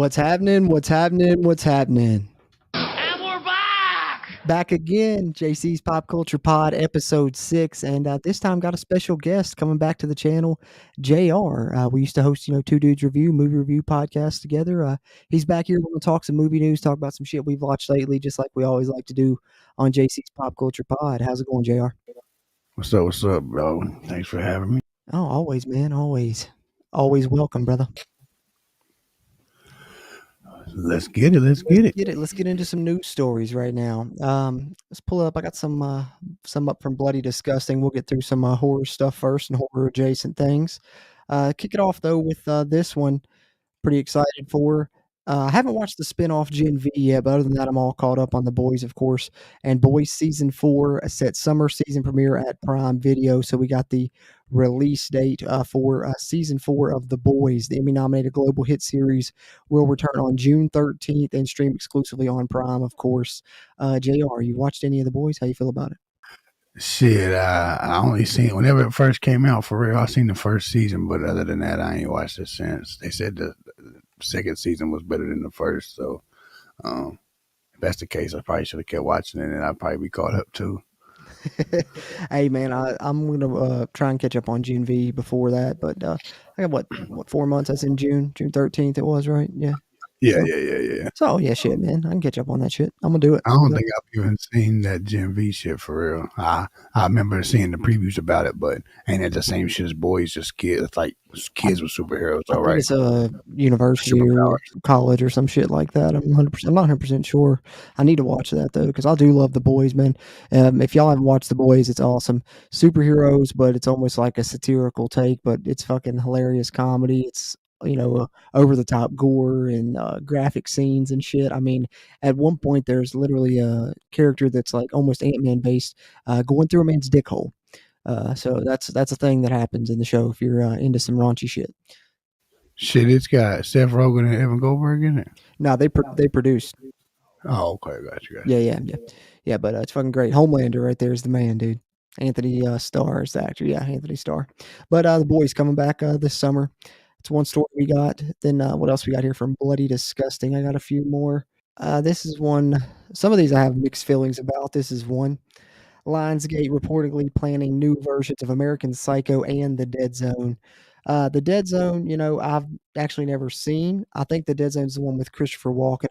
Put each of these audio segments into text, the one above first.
What's happening? What's happening? What's happening? And we're back! Back again, JC's Pop Culture Pod, episode 6, and this time got a special guest coming back to the channel, JR. We used to host, Two Dudes movie review podcast together. He's back here. We're going to talk some movie news, talk about some shit we've watched lately, just like we always like to do on JC's Pop Culture Pod. How's it going, JR? What's up, bro? Thanks for having me. Oh, always, man, always. Always welcome, brother. Let's get it. Let's get into some news stories right now. Let's pull up. I got some up from Bloody Disgusting. We'll get through some horror stuff first and horror adjacent things. Kick it off though with this one. Pretty excited for. I haven't watched the spin-off Gen V yet, but other than that, I'm all caught up on The Boys, of course. And Boys Season 4 set summer season premiere at Prime Video. So we got the release date for Season 4 of The Boys. The Emmy-nominated global hit series will return on June 13th and stream exclusively on Prime, of course. JR, you watched any of The Boys? How you feel about it? Shit, I only seen it whenever it first came out, for real. I seen the first season, but other than that, I ain't watched it since. They said the second season was better than the first, so if that's the case, I probably should have kept watching it, and I'd probably be caught up too. Hey man, I'm gonna try and catch up on Gen V before that, but I got what 4 months? That's in June 13th. It was, right? Yeah. So yeah, shit, man, I can catch up on that shit. I'm gonna do it. I don't think I've even seen that Gen V shit for real. I remember seeing the previews about it, but ain't it the same shit as Boys, just kids? It's like kids with superheroes, all right? It's a university or college or some shit like that. I'm not 100% sure. I need to watch that though, because I do love The Boys, man. If y'all haven't watched The Boys, it's awesome. Superheroes, but it's almost like a satirical take, but it's fucking hilarious comedy. It's over the top gore and graphic scenes and shit. I mean, at one point there's literally a character that's like almost Ant-Man based, going through a man's dick hole. So that's a thing that happens in the show if you're into some raunchy shit. Shit, it's got Seth Rogen and Evan Goldberg in it. No, they produced. Oh, okay, got you. Yeah. But it's fucking great. Homelander right there is the man, dude. Anthony Starr is the actor. Yeah, Anthony Starr. But The Boys coming back this summer. It's one story we got. Then what else we got here from Bloody Disgusting? I got a few more. This is one. Some of these I have mixed feelings about. This is one. Lionsgate reportedly planning new versions of American Psycho and The Dead Zone. The Dead Zone, I've actually never seen. I think The Dead Zone is the one with Christopher Walken.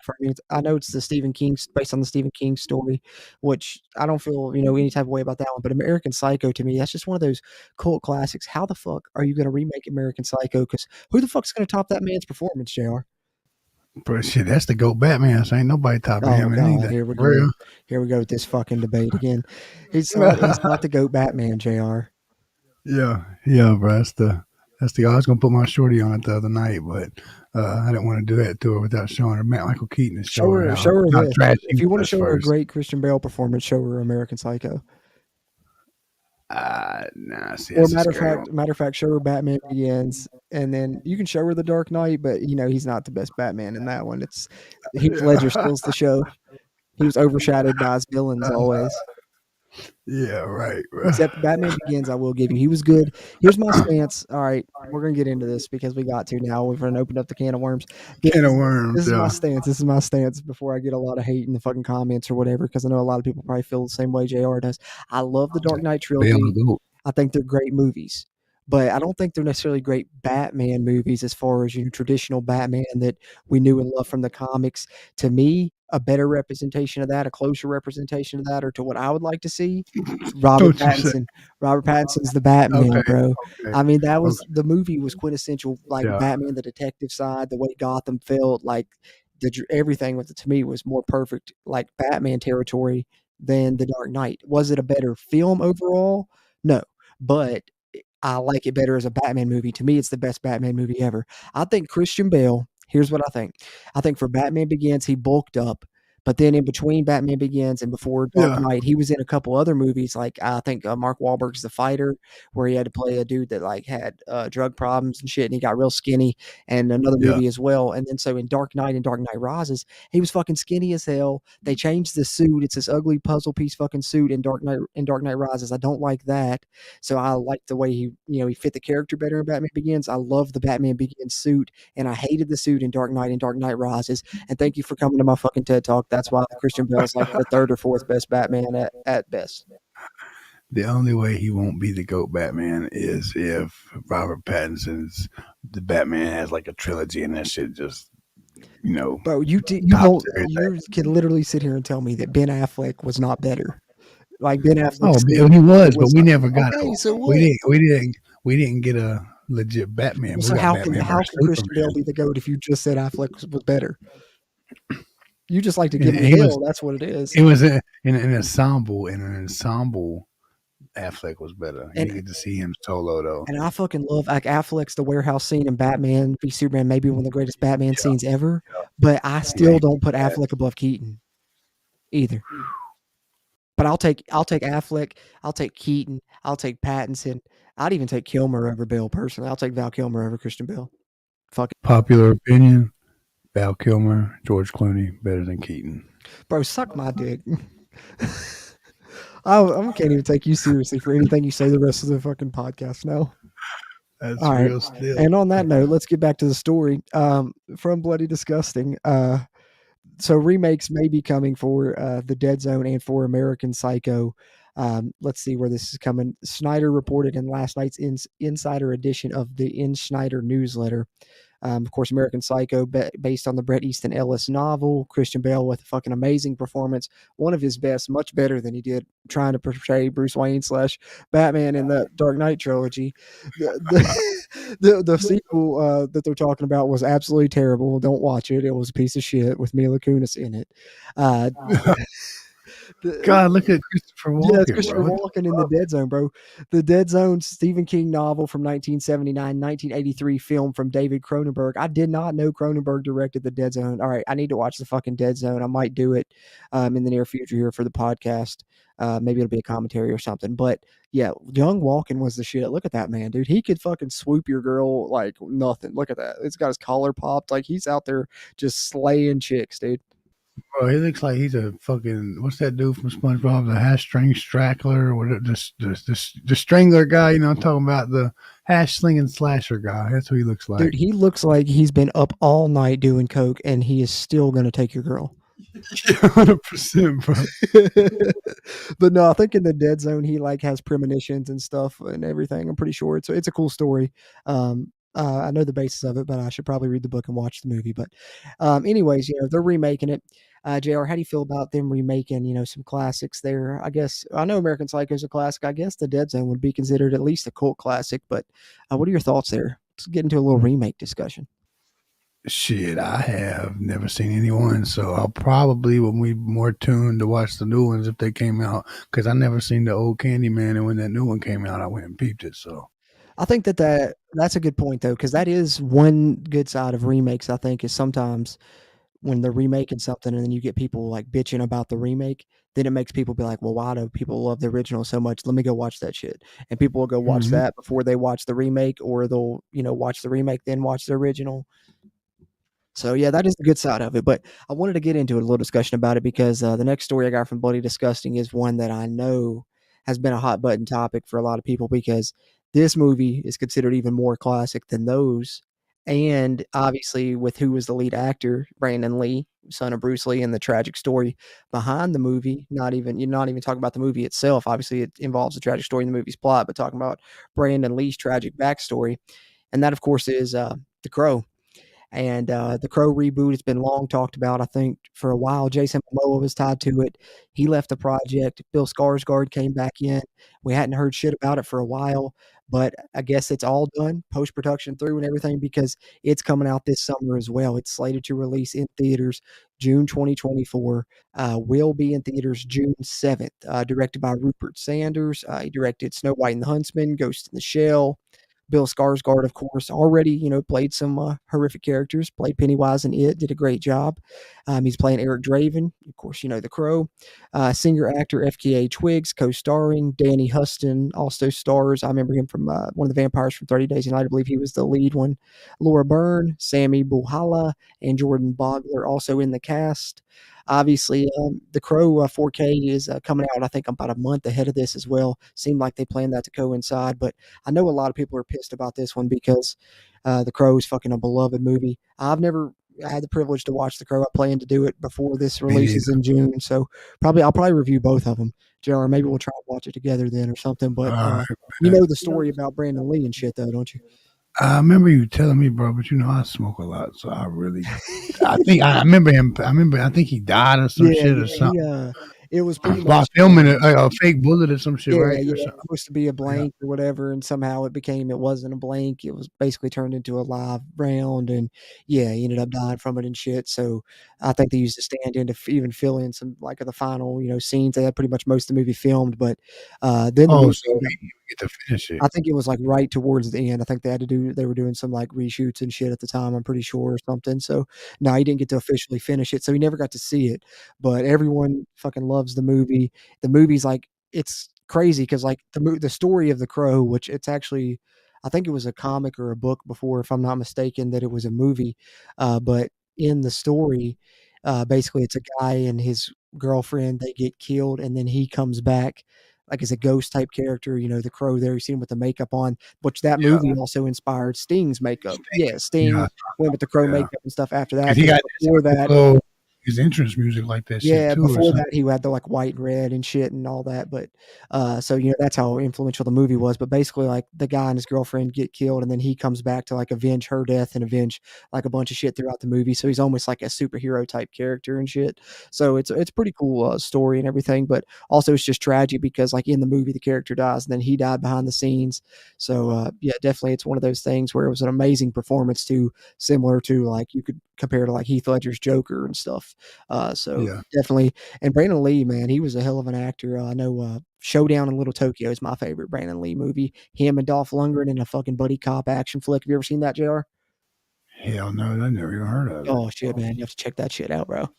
I know it's based on the Stephen King story, which I don't feel, any type of way about that one. But American Psycho, to me, that's just one of those cult classics. How the fuck are you going to remake American Psycho? Because who the fuck's going to top that man's performance, JR? But shit, that's the GOAT Batman. So ain't nobody topping him. God, here we go. Here we go with this fucking debate again. He's not the GOAT Batman, JR. Yeah, bro. That's the I was gonna put my shorty on it the other night, but I didn't want to do that to her without showing her Michael Keaton. Show her this. If you want to show her a great Christian Bale performance, show her American Psycho. Nah. See, or matter of fact, show her Batman Begins, and then you can show her The Dark Knight, but he's not the best Batman in that one. It's Heath Ledger steals the show. He was overshadowed by his villains always. Yeah, right. Except Batman Begins, I will give you. He was good. Here's my stance. All right, we're going to get into this because we got to now. We've opened up the can of worms. This is my stance before I get a lot of hate in the fucking comments or whatever, because I know a lot of people probably feel the same way JR does. I love the Dark Knight trilogy. I think they're great movies. But I don't think they're necessarily great Batman movies as far as traditional Batman that we knew and loved from the comics. To me, a better representation of that, a closer representation of that, or to what I would like to see, Robert Pattinson. Robert Pattinson's the Batman, bro. Okay. I mean, the movie was quintessential, like Batman, the detective side, the way Gotham felt, like everything with it to me was more perfect, like Batman territory than The Dark Knight. Was it a better film overall? No, but I like it better as a Batman movie. To me, it's the best Batman movie ever. I think Christian Bale, here's what I think. I think for Batman Begins, he bulked up, But then in between Batman Begins and before Dark Yeah, Knight, he was in a couple other movies, like I think Mark Wahlberg's The Fighter, where he had to play a dude that like had drug problems and shit, and he got real skinny, and another yeah. movie as well. And then so in Dark Knight and Dark Knight Rises, he was fucking skinny as hell. They changed the suit; it's this ugly puzzle piece fucking suit in Dark Knight Rises. I don't like that, so I like the way he fit the character better in Batman Begins. I love the Batman Begins suit, and I hated the suit in Dark Knight and Dark Knight Rises. And thank you for coming to my fucking TED Talk. That's why Christian Bale's like the third or fourth best Batman at best. The only way he won't be the GOAT Batman is if Robert Pattinson's the Batman has like a trilogy and that shit just, Bro, you tops don't everything. you can literally sit here and tell me that Ben Affleck was not better. Like Ben Oh, Affleck's he was, but was we not, never got okay. So we what? didn't we didn't we didn't get a legit Batman. Well, We so got Batman how versus can Christian Bale Superman. be the goat if you just said Affleck was better? You just like to give And me he was hell. That's what it is. it was in an ensemble. In an ensemble, Affleck was better. You didn't And get to see him solo though. and I fucking love like Affleck's the warehouse scene in Batman v Superman, maybe one of the greatest Batman scenes ever. But I Yeah, still don't put Affleck above Keaton either. But I'll take Affleck, I'll take Keaton, I'll take Pattinson. I'd even take Kilmer over Bale personally. I'll take Val Kilmer over Christian Bale. Fuck it. popular opinion: Val Kilmer, George Clooney, better than Keaton. Bro, suck my dick. I can't even take you seriously for anything you say the rest of the fucking podcast now. That's All right. real still. And on that note, let's get back to the story. From Bloody Disgusting. So remakes may be coming for The Dead Zone and for American Psycho. Let's see where this is coming. Snyder reported in last night's Insider edition of the In Schneider newsletter. Of course, American Psycho, based on the Bret Easton Ellis novel. Christian Bale with a fucking amazing performance, one of his best, much better than he did trying to portray Bruce Wayne / Batman in the Dark Knight trilogy. The sequel that they're talking about was absolutely terrible. Don't watch it. It was a piece of shit with Mila Kunis in it. God, look at Christopher Yeah, it's Walken, Christopher bro. Walken in The Dead Zone, bro. The Dead Zone, Stephen King novel from 1979, 1983 film from David Cronenberg. I did not know Cronenberg directed The Dead Zone. All right, I need to watch the fucking Dead Zone. I might do it in the near future here for the podcast. Maybe it'll be a commentary or something. But yeah, young Walken was the shit. Look at that man, dude. He could fucking swoop your girl like nothing. Look at that. It's got his collar popped. Like he's out there just slaying chicks, dude. Bro, he looks like he's a fucking what's that dude from SpongeBob, the hash string straggler, or the strangler guy? You know, I'm talking about the hash slinging slasher guy. That's what he looks like. Dude, he looks like he's been up all night doing coke, and he is still gonna take your girl. 100%, bro. But no, I think in the Dead Zone he like has premonitions and stuff and everything. I'm pretty sure it's a cool story. I know the basis of it, but I should probably read the book and watch the movie. But anyways, they're remaking it. JR, how do you feel about them remaking, some classics there? I guess I know American Psycho is a classic. I guess The Dead Zone would be considered at least a cult classic. But what are your thoughts there? Let's get into a little remake discussion. Shit, I have never seen anyone, so I'll probably will be more tuned to watch the new ones if they came out, because I never seen the old Candyman, and when that new one came out, I went and peeped it. So I think that's a good point though, because that is one good side of remakes. I think is sometimes when they're remaking something and then you get people like bitching about the remake, then it makes people be like, well, why do people love the original so much? Let me go watch that shit. And people will go watch Mhm. that before they watch the remake, or they'll watch the remake then watch the original. So yeah, that is the good side of it. But I wanted to get into a little discussion about it because the next story I got from Bloody Disgusting is one that I know has been a hot button topic for a lot of people because this movie is considered even more classic than those. And obviously, with who was the lead actor, Brandon Lee, son of Bruce Lee, and the tragic story behind the movie. You're not even talking about the movie itself. Obviously, it involves the tragic story in the movie's plot, but talking about Brandon Lee's tragic backstory, and that, of course, is The Crow. And the Crow reboot has been long talked about. I think for a while, Jason Momoa was tied to it. He left the project. Bill Skarsgård came back in. We hadn't heard shit about it for a while, but I guess it's all done, post production through and everything, because it's coming out this summer as well. It's slated to release in theaters June 2024. Will be in theaters June 7th. Directed by Rupert Sanders. He directed Snow White and the Huntsman, Ghost in the Shell, Bill Skarsgård, of course, already played some horrific characters. Played Pennywise in It, did a great job. He's playing Eric Draven, of course, the Crow. Singer actor FKA Twigs co-starring. Danny Huston also stars. I remember him from one of the vampires from 30 Days a Night. I believe he was the lead one. Laura Byrne, Sammy Buhala, and Jordan Bogler also in the cast. Obviously, The Crow 4K is coming out, I think, about a month ahead of this as well. Seemed like they planned that to coincide, but I know a lot of people are pissed about this one because The Crow is fucking a beloved movie. I've never had the privilege to watch The Crow. I plan to do it before this Me neither. releases in June, so I'll probably review both of them. JR, maybe we'll try and watch it together then or something. But you know the story about Brandon Lee and shit, though, don't you? I remember you telling me, bro, but I smoke a lot, so I think I remember him. I think he died or some shit or something. It was pretty While much filming a fake bullet or some shit, right? It was supposed to be a blank or whatever, and somehow it wasn't a blank. It was basically turned into a live round, and he ended up dying from it and shit. So I think they used a stand-in to even fill in some like of the final scenes. They had pretty much most of the movie filmed, but then so we get to finish it. I think it was like right towards the end. I think they were doing some like reshoots and shit at the time, I'm pretty sure, or something. So no, he didn't get to officially finish it. So he never got to see it. But everyone fucking loves the movie. The movie's like it's crazy because like the story of The Crow, which it's actually I think it was a comic or a book before, if I'm not mistaken, that it was a movie. But in the story, basically it's a guy and his girlfriend, they get killed, and then he comes back like as a ghost type character, The Crow there, you see him with the makeup on, which that movie also inspired Sting's makeup. Sting went with the Crow makeup and stuff after that. He got before that, his entrance music like that shit too. Before that he had the like white and red and shit and all that. But so that's how influential the movie was. But basically, like the guy and his girlfriend get killed, and then he comes back to like avenge her death and avenge like a bunch of shit throughout the movie. So he's almost like a superhero type character and shit. So it's pretty cool story and everything. But also it's just tragic because like in the movie the character dies and then he died behind the scenes. So definitely it's one of those things where it was an amazing performance too, similar to like you could compare to like Heath Ledger's Joker and stuff. Definitely. And Brandon Lee, man, he was a hell of an actor. I know Showdown in Little Tokyo is my favorite Brandon Lee movie. Him and Dolph Lundgren in a fucking buddy cop action flick. Have you ever seen that, JR? Hell no, I never even heard of it. Oh shit, man, you have to check that shit out, bro.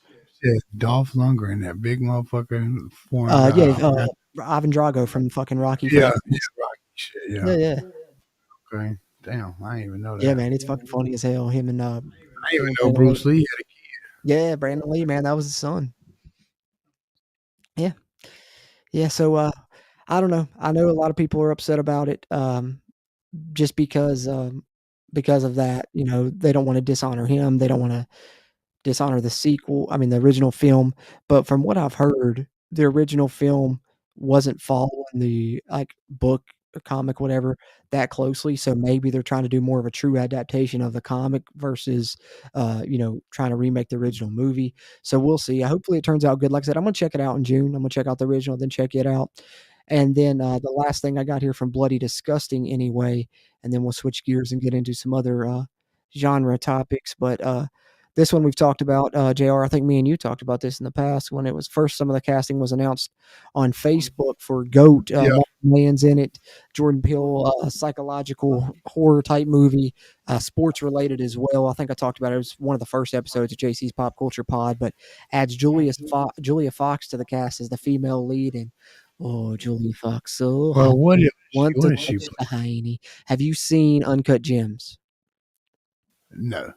Yeah, Dolph Lundgren, that big motherfucker foreign guy. Ivan Drago from fucking Rocky. Rocky shit. Yeah. Okay, damn, I didn't even know that. Yeah, man, it's fucking funny as hell. Him and I didn't even know Bruce Lee had a kid. Yeah, Brandon Lee, man, that was his son. Yeah. So I don't know. I know a lot of people are upset about it, just because of that. They don't want to dishonor him. They don't want to dishonor the sequel. I mean, the original film. But from what I've heard, the original film wasn't following the like book or comic, whatever, that closely. So maybe they're trying to do more of a true adaptation of the comic versus, trying to remake the original movie. So we'll see. Hopefully it turns out good. Like I said, I'm gonna check it out in June. I'm gonna check out the original, then check it out. And then the last thing I got here from Bloody Disgusting anyway, and then we'll switch gears and get into some other genre topics. But this one we've talked about, JR. I think me and you talked about this in the past when it was first. Some of the casting was announced on Facebook for Goat. Man's in it. Jordan Peele, psychological horror type movie, sports related as well. I think I talked about it. It was one of the first episodes of JC's Pop Culture Pod, but adds Julia Fox to the cast as the female lead. And Julia Fox. So what is she? Have you seen Uncut Gems? No.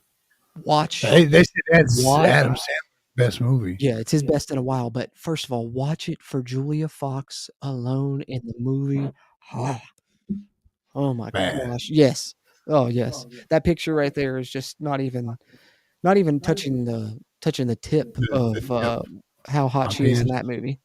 Watch. They said that's Adam Sandler's best movie. Yeah, it's his best in a while. But first of all, watch it for Julia Fox alone in the movie. Oh my gosh! Yes. Oh yes. That picture right there is just not even touching the tip of how hot she is in that movie.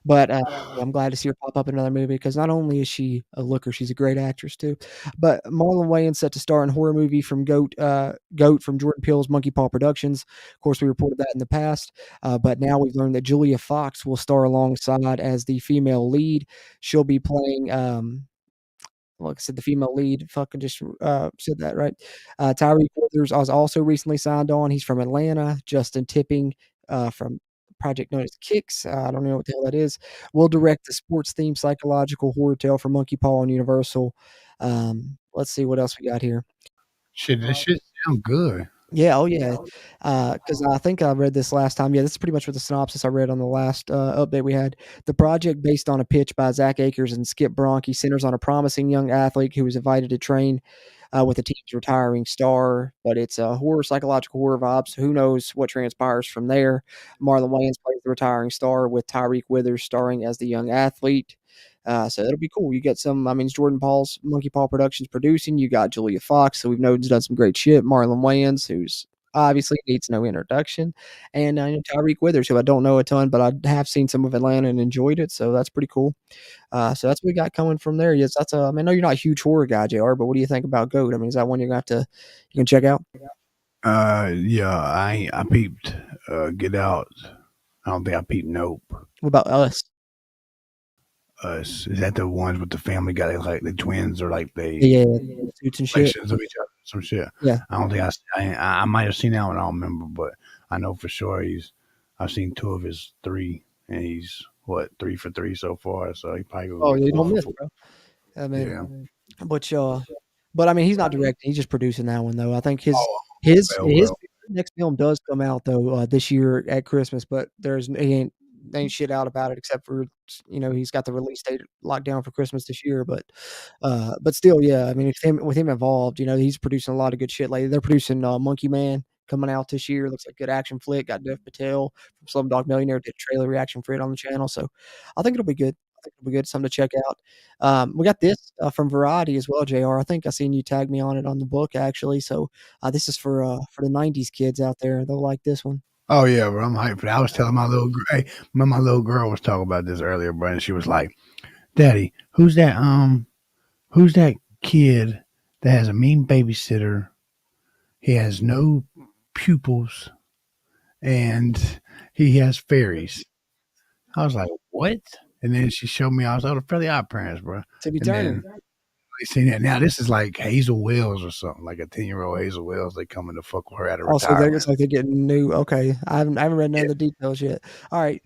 But I'm glad to see her pop up in another movie because not only is she a looker, she's a great actress too. But Marlon Wayans set to star in a horror movie from Goat from Jordan Peele's Monkey Paw Productions. Of course, we reported that in the past, but now we've learned that Julia Fox will star alongside as the female lead. She'll be playing. Like I said, the female lead, fucking just said that right. Tyree Withers was also recently signed on. He's from Atlanta. Justin Tipping from project known as Kicks. I don't know what the hell that is. Will direct the sports themed psychological horror tale for Monkey Paw on Universal. let's see what else we got here. Shit, this shit sound good. Yeah, oh yeah, because I think I read this last time. Yeah, this is pretty much what the synopsis I read on the last update we had. The project, based on a pitch by Zach Akers and Skip Bronke, centers on a promising young athlete who is invited to train with the team's retiring star. But it's a horror, psychological horror vibe. So who knows what transpires from there? Marlon Wayans plays the retiring star with Tyreek Withers starring as the young athlete. So it'll be cool. You get some. I mean, it's Jordan Paul's Monkey Paw Productions producing. You got Julia Fox, so we've known he's done some great shit. Marlon Wayans, who's obviously needs no introduction, and Tyreek Withers, who I don't know a ton, but I have seen some of Atlanta and enjoyed it, so that's pretty cool. So that's what we got coming from there. Yes, that's a. I mean, I know you're not a huge horror guy, Jr., but what do you think about Goat? I mean, is that one you're gonna have to you can check out? Yeah, I peeped Get Out. I don't think I peeped Nope. What about Us? Is that the ones with the family guy, like the twins, or like they Yeah, suits and shit. reflections of each other, some shit? Yeah. I don't think I might have seen that one. I don't remember, but I know for sure I've seen 2 of his 3, and he's what 3 for 3 so far. So he probably will Oh, get you 4 don't for miss, 4. bro. I mean, Yeah. but I mean, he's not directing. He's just producing that one, though. I think his Oh, his well, his well. next film does come out though this year at Christmas, but he ain't shit out about it except for he's got the release date locked down for Christmas this year. But still, yeah. I mean, with him involved, he's producing a lot of good shit lately. They're producing Monkey Man coming out this year. Looks like a good action flick. Got Dev Patel from Slumdog Millionaire did a trailer reaction for it on the channel, so I think it'll be good. I think it'll be good. Something to check out. We got this from Variety as well, Jr. I think I seen you tag me on it on the book actually. So this is for the '90s kids out there. They'll like this one. Oh yeah, bro, I'm hyped for that. I was telling my little hey, my little girl was talking about this earlier, bro, and she was like, "Daddy, who's that kid that has a mean babysitter? He has no pupils, and he has fairies." I was like, "What?" And then she showed me. I was like, "Oh, the Fairly Odd Parents, bro." Timmy And Turner. then I seen that. Now this is like Hazel Wells or something, like a 10-year-old Hazel Wells. They coming to fuck with her at a Also, retirement. it's like they're getting new. Okay, I haven't read none of the details yet. All right,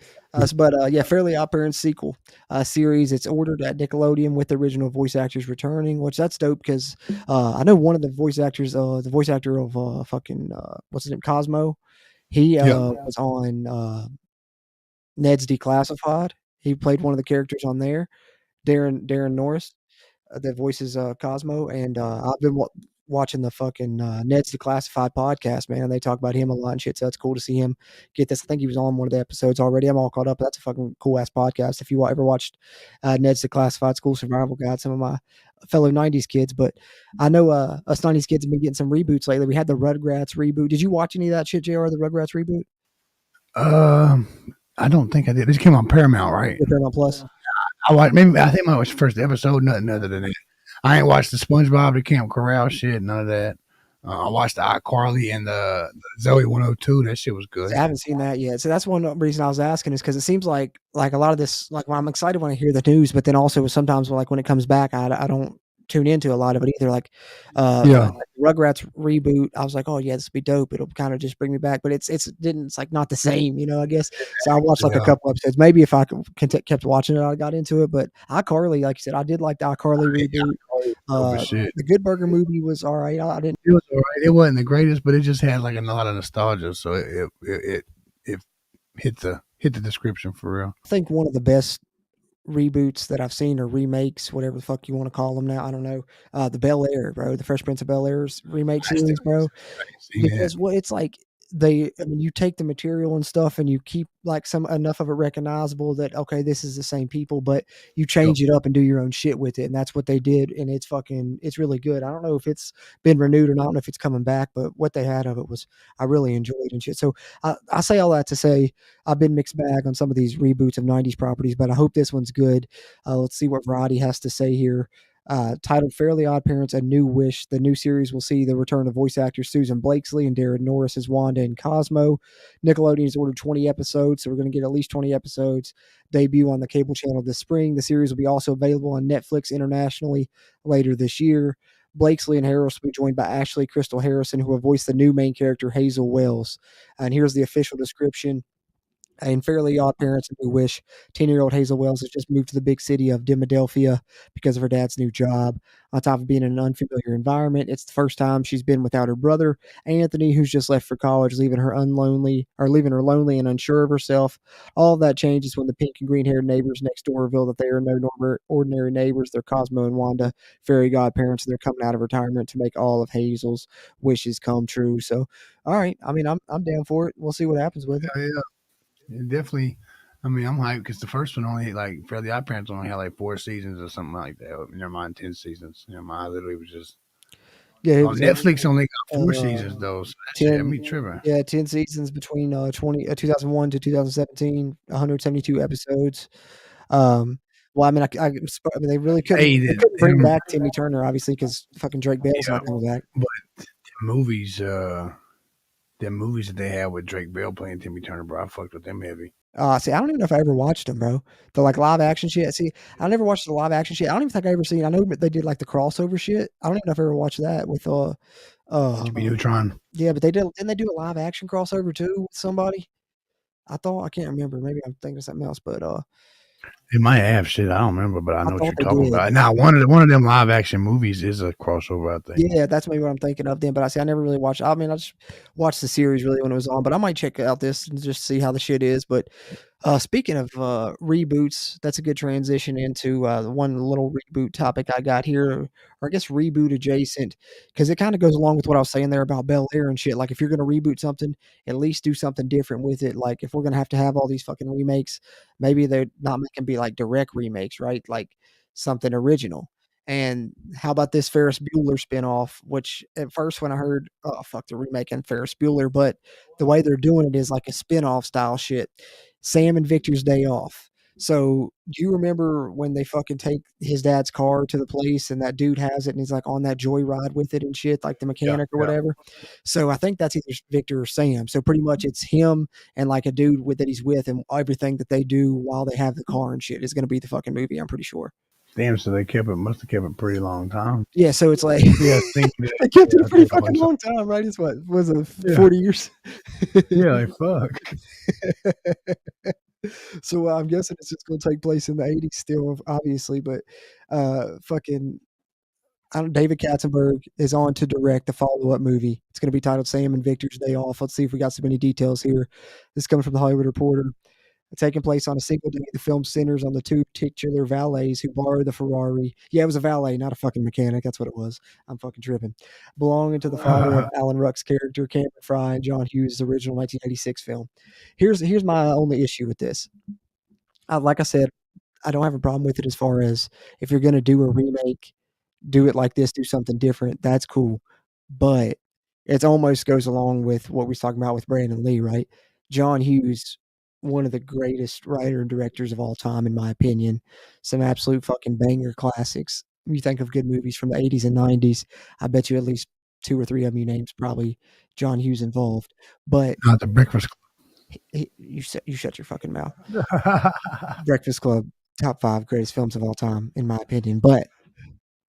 yeah, Fairly Odd Parents sequel series. It's ordered at Nickelodeon with the original voice actors returning, which that's dope because I know one of the voice actors, the voice actor of fucking what's his name, Cosmo. He Yeah. was on Ned's Declassified. He played one of the characters on there, Darren Norris that voices Cosmo, and I've been watching the fucking Ned's Declassified podcast, man. They talk about him a lot and shit, so that's cool to see him get this. I think he was on one of the episodes already. I'm all caught up. That's a fucking cool ass podcast. If you ever watched Ned's Declassified School Survival Guide, some of my fellow '90s kids, but I know us '90s kids have been getting some reboots lately. We had the Rugrats reboot. Did you watch any of that shit, Jr? The Rugrats reboot? I don't think I did. This came on Paramount, right? Paramount Plus. I think I watched the first episode. Nothing other than that. I ain't watched the SpongeBob, the Camp Corral shit. None of that. I watched the iCarly and the Zoe 102. That shit was good. I haven't seen that yet. So that's one reason I was asking is because it seems like a lot of this, like when I'm excited when I hear the news, but then also sometimes like when it comes back, I don't tune into a lot of it either. Like, Yeah. Rugrats reboot, I was like, oh yeah, this would be dope. It'll kind of just bring me back, but it's like not the same, I guess. So I watched like a Yeah. couple episodes. Maybe if I kept watching it, I got into it. But iCarly, like you said, I did like the iCarly reboot. Dope as shit. The Good Burger movie was all right. I didn't. It was all right. It wasn't the greatest, but it just had like a lot of nostalgia. So it hit the description for real. I think one of the best reboots that I've seen or remakes, whatever the fuck you want to call them now. I don't know. The Bel Air, bro, the Fresh Prince of Bel Air's remake series, bro. Because it's like I mean, you take the material and stuff and you keep like enough of it recognizable that okay, this is the same people, but you change it up and do your own shit with it, and that's what they did, and it's really good. I don't know if it's been renewed or not, I don't know if it's coming back, but what they had of it was I really enjoyed and shit. So I say all that to say I've been mixed bag on some of these reboots of '90s properties, but I hope this one's good. Let's see what Variety has to say here. Titled Fairly Odd Parents: A New Wish, the new series will see the return of voice actors Susan Blakesley and Darren Norris as Wanda and Cosmo. Nickelodeon has ordered 20 episodes, so we're going to get at least 20 episodes. Debut on the cable channel this spring. The series will be also available on Netflix internationally later this year. Blakesley and Harris will be joined by Ashley Crystal Harrison, who will voice the new main character Hazel Wells. And here's the official description. In Fairly Odd Parents and New Wish, 10-year-old Hazel Wells has just moved to the big city of Philadelphia because of her dad's new job. On top of being in an unfamiliar environment, it's the first time she's been without her brother, Anthony, who's just left for college, leaving her lonely and unsure of herself. All of that changes when the pink and green haired neighbors next door reveal that they are no ordinary neighbors. They're Cosmo and Wanda, fairy godparents, and they're coming out of retirement to make all of Hazel's wishes come true. So, all right, I mean, I'm down for it. We'll see what happens with it. Yeah, definitely. I mean, I'm hyped because the first one only like Fairly Odd Parents only had like 4 seasons or something like that. Never mind 10 seasons. Never mind. I literally was just Yeah, on Netflix only got 4 seasons though. So that shit had 10, me tripping. yeah, 10 seasons between 2001 to 2017, 172 episodes. Well, I mean, I mean, they really couldn't, Hey, they couldn't bring back Timmy Turner, obviously, because fucking Drake Bell's yeah, not coming back. but the movies, the movies that they had with Drake Bell playing Timmy Turner, bro, I fucked with them heavy. See, I don't even know if I ever watched them, bro. The like live action shit. See, I never watched the live action shit. I don't even think I ever seen. I know they did like the crossover shit. I don't even know if I ever watched that with Jimmy Neutron. yeah, but didn't they do a live action crossover too with somebody? I thought I can't remember. Maybe I'm thinking of something else, but They might have shit. I don't remember, but I know what thought you're they talking did. about. Now, one of them live action movies is a crossover, I think. Yeah, that's maybe what I'm thinking of then. But I never really watched. I mean, I just watched the series really when it was on. But I might check out this and just see how the shit is. But speaking of reboots, that's a good transition into the one little reboot topic I got here, or I guess reboot adjacent, because it kind of goes along with what I was saying there about Bel Air and shit. Like if you're gonna reboot something, at least do something different with it. Like if we're gonna have all these fucking remakes, maybe they're not making be like direct remakes, right? Like something original. And how about this Ferris Bueller spin-off, which at first when I heard, oh fuck, they're remaking Ferris Bueller, but the way they're doing it is like a spin-off style shit. Sam and Victor's Day Off. So do you remember when they fucking take his dad's car to the place and that dude has it and he's like on that joyride with it and shit, like the Yeah, mechanic or yeah. whatever? So I think that's either Victor or Sam. So pretty much it's him and like a dude that he's with, and everything that they do while they have the car and shit is going to be the fucking movie. I'm pretty sure. Damn, so they must have kept it pretty long time. Yeah, so it's like Yeah, think that. they kept it Yeah, a I pretty think a fucking bunch of long time, right? It's what was it, yeah, 40 years? yeah, like fuck. So I'm guessing it's just going to take place in the 80s still, obviously. But fucking, David Katzenberg is on to direct the follow-up movie. It's going to be titled Sam and Victor's Day Off. Let's see if we got so many details here. This comes from the Hollywood Reporter. Taking place on a single day, the film centers on the two titular valets who borrow the Ferrari. Yeah, it was a valet, not a fucking mechanic. That's what it was. I'm fucking tripping. Belonging to the father of Alan Ruck's character, Cameron Fry, and John Hughes' original 1986 film. Here's my only issue with this. Like I said, I don't have a problem with it as far as if you're going to do a remake, do it like this, do something different. That's cool. But it almost goes along with what we was talking about with Brandon Lee, right? John Hughes, one of the greatest writer and directors of all time, in my opinion. Some absolute fucking banger classics. When you think of good movies from the 80s and 90s, I bet you at least two or three of them you names probably John Hughes involved. But Not the Breakfast you shut your fucking mouth. Club. Breakfast Club, top 5 greatest films of all time, in my opinion. But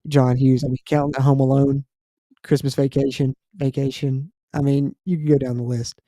John Hughes, I mean, counting Home Alone, Christmas Vacation. I mean, you can go down the list.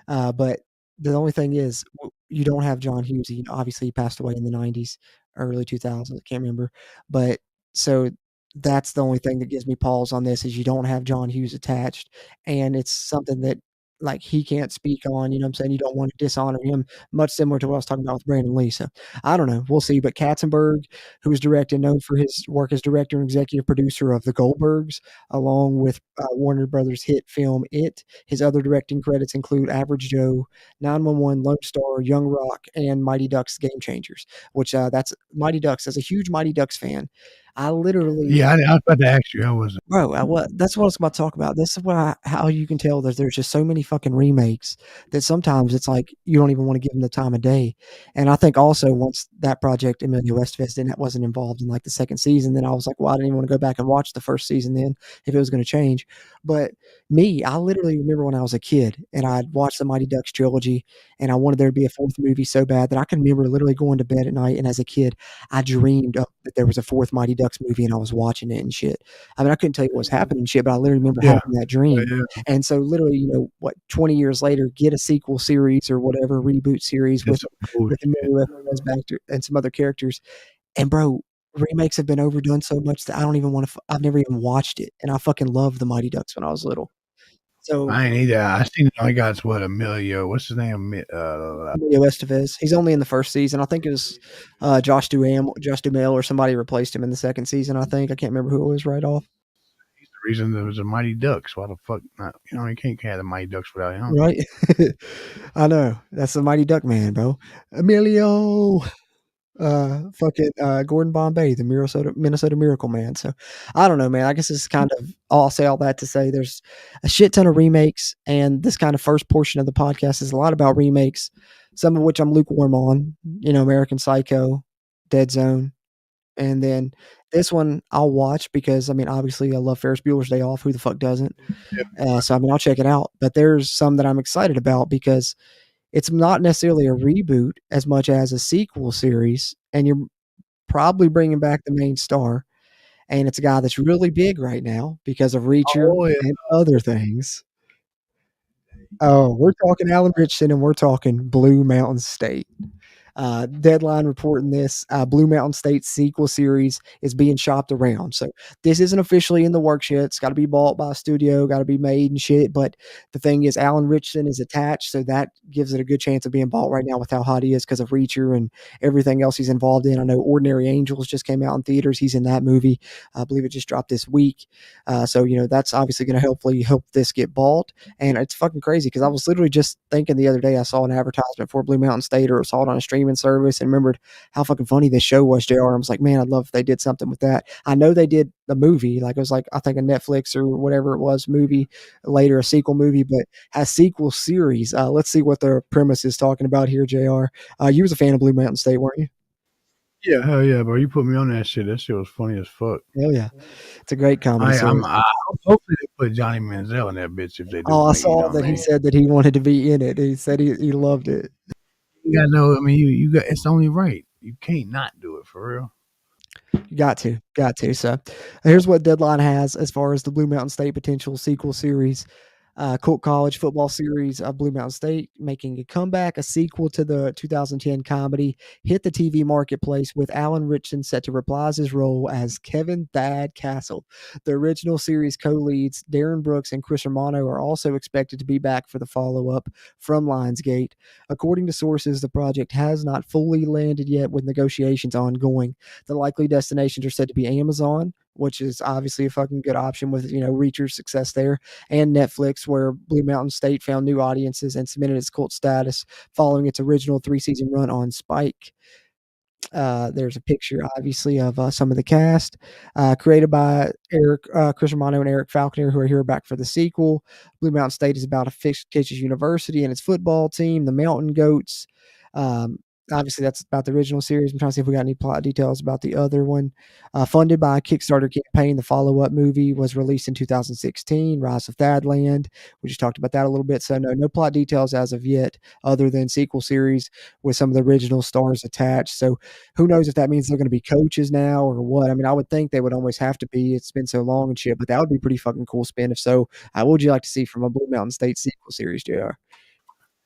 But the only thing is, you don't have John Hughes. Obviously, he passed away in the 90s, early 2000s. I can't remember. But so that's the only thing that gives me pause on this is you don't have John Hughes attached. And it's something that like he can't speak on, you know what I'm saying? You don't want to dishonor him, much similar to what I was talking about with Brandon Lee. So I don't know. We'll see. But Katzenberg, who is known for his work as director and executive producer of The Goldbergs, along with Warner Brothers hit film It. His other directing credits include Average Joe, 911, Lone Star, Young Rock, and Mighty Ducks Game Changers, which that's Mighty Ducks. As a huge Mighty Ducks fan, I literally Yeah, I was about to ask you. I wasn't. bro, that's what I was about to talk about. This is how you can tell that there's just so many fucking remakes that sometimes it's like you don't even want to give them the time of day. And I think also once that project Emilio Estevez wasn't involved in like the second season, then I was like, well, I didn't even want to go back and watch the first season then if it was going to change. But I literally remember when I was a kid and I'd watched the Mighty Ducks trilogy and I wanted there to be a fourth movie so bad that I can remember literally going to bed at night and as a kid I dreamed that there was a fourth Mighty Ducks movie and I was watching it and shit. I mean, I couldn't tell you what was happening and shit, but I literally remember Yeah. having that dream. Yeah. And so literally, 20 years later, get a sequel series or whatever, reboot series It's with some bullshit. Emilio Estevez and some other characters. And bro, remakes have been overdone so much that I don't even want to. I've never even watched it, and I fucking loved the Mighty Ducks when I was little. So I ain't either. I seen it only got what Emilio. What's his name? Emilio Estevez, he's only in the first season. I think it was Josh Duhamel, or somebody replaced him in the second season. I think I can't remember who it was right off. He's the reason there was a Mighty Ducks. Why the fuck not? You can't have the Mighty Ducks without him. Right? I know that's the Mighty Duck Man, bro. Emilio. Fucking Gordon Bombay, the Minnesota Miracle Man. So I don't know, man. I guess it's kind of I'll say all that to say there's a shit ton of remakes, and this kind of first portion of the podcast is a lot about remakes, some of which I'm lukewarm on. American Psycho, Dead Zone, and then this one I'll watch because I mean, obviously I love Ferris Bueller's Day Off. Who the fuck doesn't? So I mean, I'll check it out. But there's some that I'm excited about because it's not necessarily a reboot as much as a sequel series, and you're probably bringing back the main star, and it's a guy that's really big right now because of Reacher Oh yeah. and other things. Oh, we're talking Alan Richardson, and we're talking Blue Mountain State. Deadline reporting this Blue Mountain State sequel series is being shopped around. So this isn't officially in the works yet. It's got to be bought by a studio, got to be made and shit. But the thing is, Alan Richardson is attached, so that gives it a good chance of being bought right now with how hot he is because of Reacher and everything else he's involved in. I know Ordinary Angels just came out in theaters. He's in that movie. I believe it just dropped this week. So that's obviously going to hopefully help this get bought. And it's fucking crazy because I was literally just thinking the other day I saw an advertisement for Blue Mountain State or saw it on a streaming service and remembered how fucking funny this show was, JR. I was like, man, I'd love if they did something with that. I know they did the movie, like it was like I think a Netflix or whatever it was movie, later a sequel movie, but a sequel series. Let's see what the premise is talking about here, JR. You was a fan of Blue Mountain State, weren't you? Yeah, hell yeah, bro. You put me on that shit. That shit was funny as fuck. Hell yeah. It's a great comedy series. Hopefully they put Johnny Manziel in that bitch if they do. Oh, I saw that he said that he wanted to be in it. He said he loved it. You gotta know. I mean, you got. It's only right. You can't not do it for real. You got to. So here's what Deadline has as far as the Blue Mountain State potential sequel series. Cult college football series of Blue Mountain State making a comeback, a sequel to the 2010 comedy, hit the TV marketplace with Alan Richardson set to reprise his role as Kevin Thad Castle. The original series co-leads Darren Brooks and Chris Romano are also expected to be back for the follow-up from Lionsgate. According to sources, the project has not fully landed yet with negotiations ongoing. The likely destinations are said to be Amazon, which is obviously a fucking good option with, Reacher's success there, and Netflix, where Blue Mountain State found new audiences and cemented its cult status following its original 3-season run on Spike. There's a picture, obviously, of some of the cast, created by Chris Romano and Eric Falconer, who are here back for the sequel. Blue Mountain State is about a fictitious university and its football team, the Mountain Goats. Obviously, that's about the original series. I'm trying to see if we got any plot details about the other one. Funded by a Kickstarter campaign, the follow-up movie was released in 2016, Rise of Thadland. We just talked about that a little bit. So no plot details as of yet, other than sequel series with some of the original stars attached. So who knows if that means they're going to be coaches now or what? I mean, I would think they would always have to be. It's been so long and shit, but that would be pretty fucking cool spin. If so, what would you like to see from a Blue Mountain State sequel series, JR?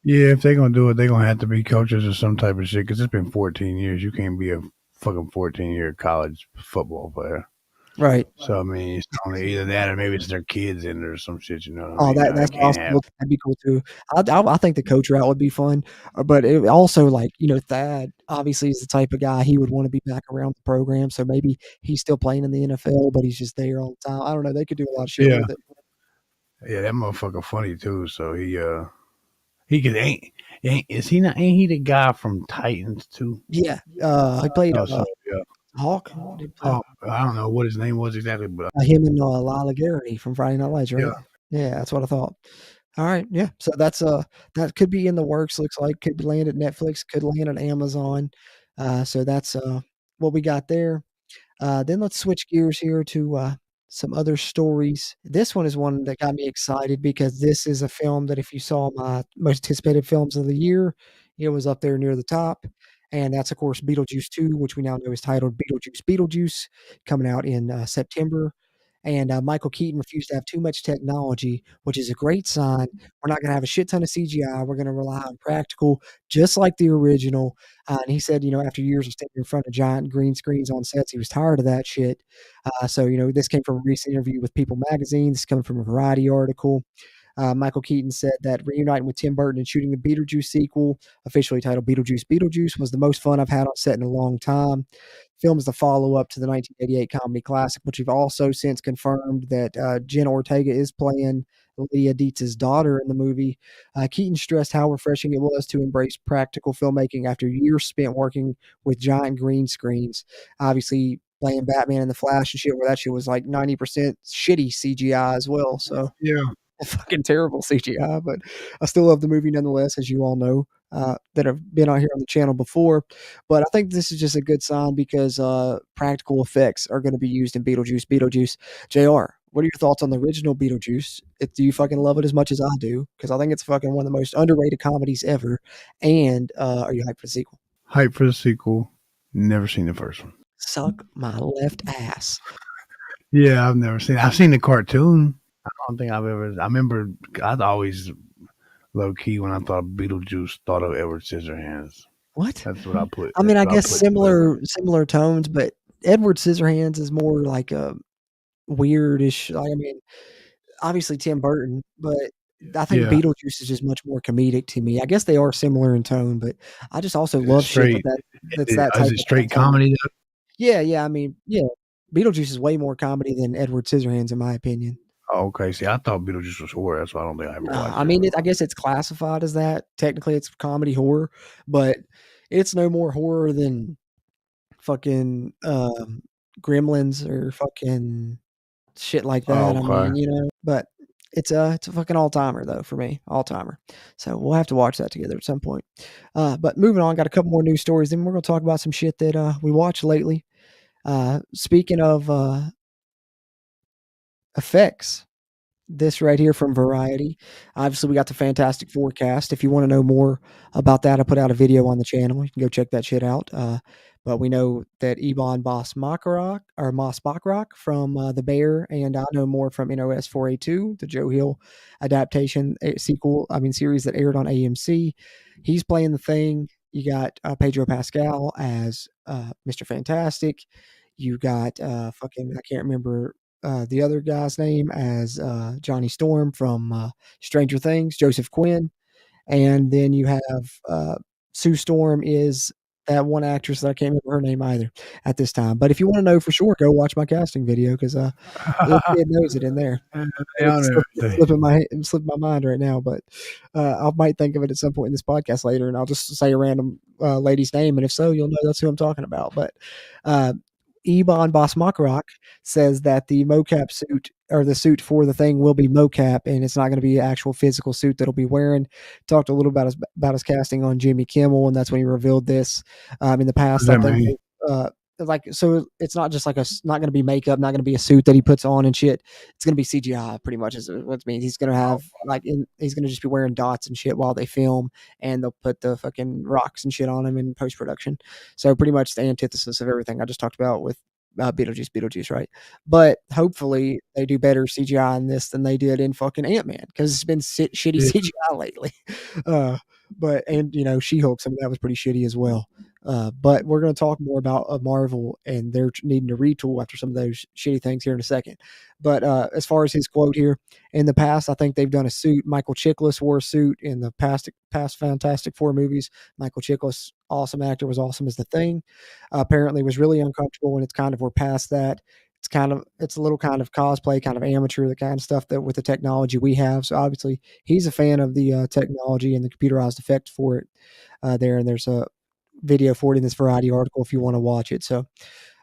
Yeah, if they're gonna do it, they're gonna have to be coaches or some type of shit. Because it's been 14 years. You can't be a fucking 14-year college football player, right? So I mean, it's only either that or maybe it's their kids in there or some shit. Oh, that's possible. That'd be cool too. I think the coach route would be fun, but it also Thad obviously is the type of guy he would want to be back around the program. So maybe he's still playing in the NFL, but he's just there all the time. I don't know. They could do a lot of shit with it. Yeah, that motherfucker funny too. So he could ain't he the guy from Titans too? Yeah, he played Hawk. I don't know what his name was exactly, but him and Lila Garrity from Friday Night Lights, right? Yeah, that's what I thought. All right, yeah. So that's that could be in the works. Looks like could land at Netflix, could land at Amazon. So that's what we got there. Then let's switch gears here to some other stories. This one is one that got me excited because this is a film that if you saw my most anticipated films of the year, it was up there near the top. and that's, of course, Beetlejuice 2, which we now know is titled Beetlejuice Beetlejuice, coming out in September. And Michael Keaton refused to have too much technology, which is a great sign. We're not going to have a shit ton of CGI. We're going to rely on practical, just like the original. And he said, after years of standing in front of giant green screens on sets, he was tired of that shit. So, this came from a recent interview with People magazine. This is coming from a Variety article. Michael Keaton said that reuniting with Tim Burton and shooting the Beetlejuice sequel, officially titled Beetlejuice Beetlejuice, was the most fun I've had on set in a long time. Film is the follow-up to the 1988 comedy classic, which we've also since confirmed that Jenna Ortega is playing Leah Dietz's daughter in the movie. Keaton stressed how refreshing it was to embrace practical filmmaking after years spent working with giant green screens. Obviously, playing Batman and the Flash and shit, where that shit was like 90% shitty CGI as well. So Yeah. fucking terrible CGI, but I still love the movie nonetheless, as you all know, that have been on here on the channel before. But I think this is just a good sign because practical effects are going to be used in Beetlejuice Beetlejuice. JR, what are your thoughts on the original Beetlejuice? Do you fucking love it as much as I do? Because I think it's fucking one of the most underrated comedies ever. And are you hyped for the sequel? Hype for the sequel. Never seen the first one. Suck my left ass. Yeah, I've never seen it. I've seen the cartoon. I don't think I've ever. I remember I'd always low key when I thought of Beetlejuice, thought of Edward Scissorhands. What? That's what I put. I mean, I that's what guess put similar tones, but Edward Scissorhands is more like a weirdish. I mean, obviously Tim Burton, but I think Yeah, Beetlejuice is just much more comedic to me. I guess they are similar in tone, but I just also it's love shit straight. that's that Is type it of straight tone. comedy though? Yeah. I mean, yeah. Beetlejuice is way more comedy than Edward Scissorhands, in my opinion. Oh, okay. See, I thought Beetlejuice was horror. That's why I don't think I ever watched I it. mean, I guess it's classified as that. Technically, it's comedy horror, but it's no more horror than fucking Gremlins or fucking shit like that. Oh, I okay. mean, but it's a fucking all-timer though for me, all-timer. So we'll have to watch that together at some point. But moving on, got a couple more news stories. Then we're gonna talk about some shit that we watched lately. Speaking of effects, this right here from Variety. Obviously, we got the Fantastic Forecast. If you want to know more about that, I put out a video on the channel. You can go check that shit out. But we know that Ebon Moss Bachrach from The Bear, and I know more from NOS 4A2, the Joe Hill adaptation series that aired on AMC. He's playing the Thing. You got Pedro Pascal as Mr. Fantastic. You got fucking I can't remember the other guy's name as Johnny Storm from Stranger Things, Joseph Quinn, and then you have Sue Storm is that one actress that I can't remember her name either at this time. But if you want to know for sure, go watch my casting video because little kid knows it in there. It's slipping my mind right now, but I might think of it at some point in this podcast later, and I'll just say a random lady's name, and if so, you'll know that's who I'm talking about. But uh, Ebon Bosmakarok says that the mocap suit or the suit for the Thing will be mocap and it's not going to be an actual physical suit that he'll be wearing. Talked a little about his casting on Jimmy Kimmel, and that's when he revealed this. In the past, I think so it's not just like not going to be makeup, not going to be a suit that he puts on and shit. It's going to be CGI pretty much is what it means. He's going to have he's going to just be wearing dots and shit while they film, and they'll put the fucking rocks and shit on him in post production. So pretty much the antithesis of everything I just talked about with Beetlejuice, right? But hopefully they do better CGI in this than they did in fucking Ant-Man because it's been shitty CGI lately. She-Hulk, some of that was pretty shitty as well. But we're going to talk more about Marvel and they're needing to retool after some of those shitty things here in a second. But as far as his quote here, in the past, I think they've done a suit. Michael Chiklis wore a suit in the past Fantastic Four movies. Michael Chiklis, awesome actor, was awesome as the Thing. Apparently was really uncomfortable, and we're past that. It's a little kind of cosplay, kind of amateur, the kind of stuff that with the technology we have. So obviously he's a fan of the technology and the computerized effects for it there. And there's a video for it in this Variety article if you want to watch it. So,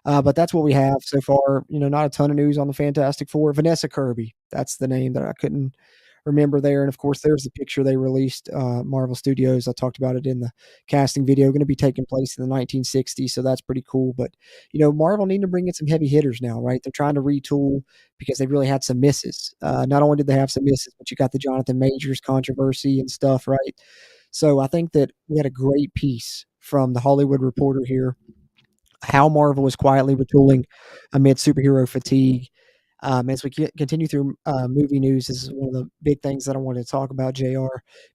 but that's what we have so far. Not a ton of news on the Fantastic Four. Vanessa Kirby, that's the name that I couldn't remember there. And of course, there's the picture they released. Marvel Studios. I talked about it in the casting video. Going to be taking place in the 1960s, so that's pretty cool. But Marvel need to bring in some heavy hitters now, right? They're trying to retool because they really had some misses. Not only did they have some misses, but you got the Jonathan Majors controversy and stuff, right? So I think that we had a great piece from the Hollywood Reporter here. How Marvel is quietly retooling amid superhero fatigue. As we continue through movie news, this is one of the big things that I wanted to talk about, JR,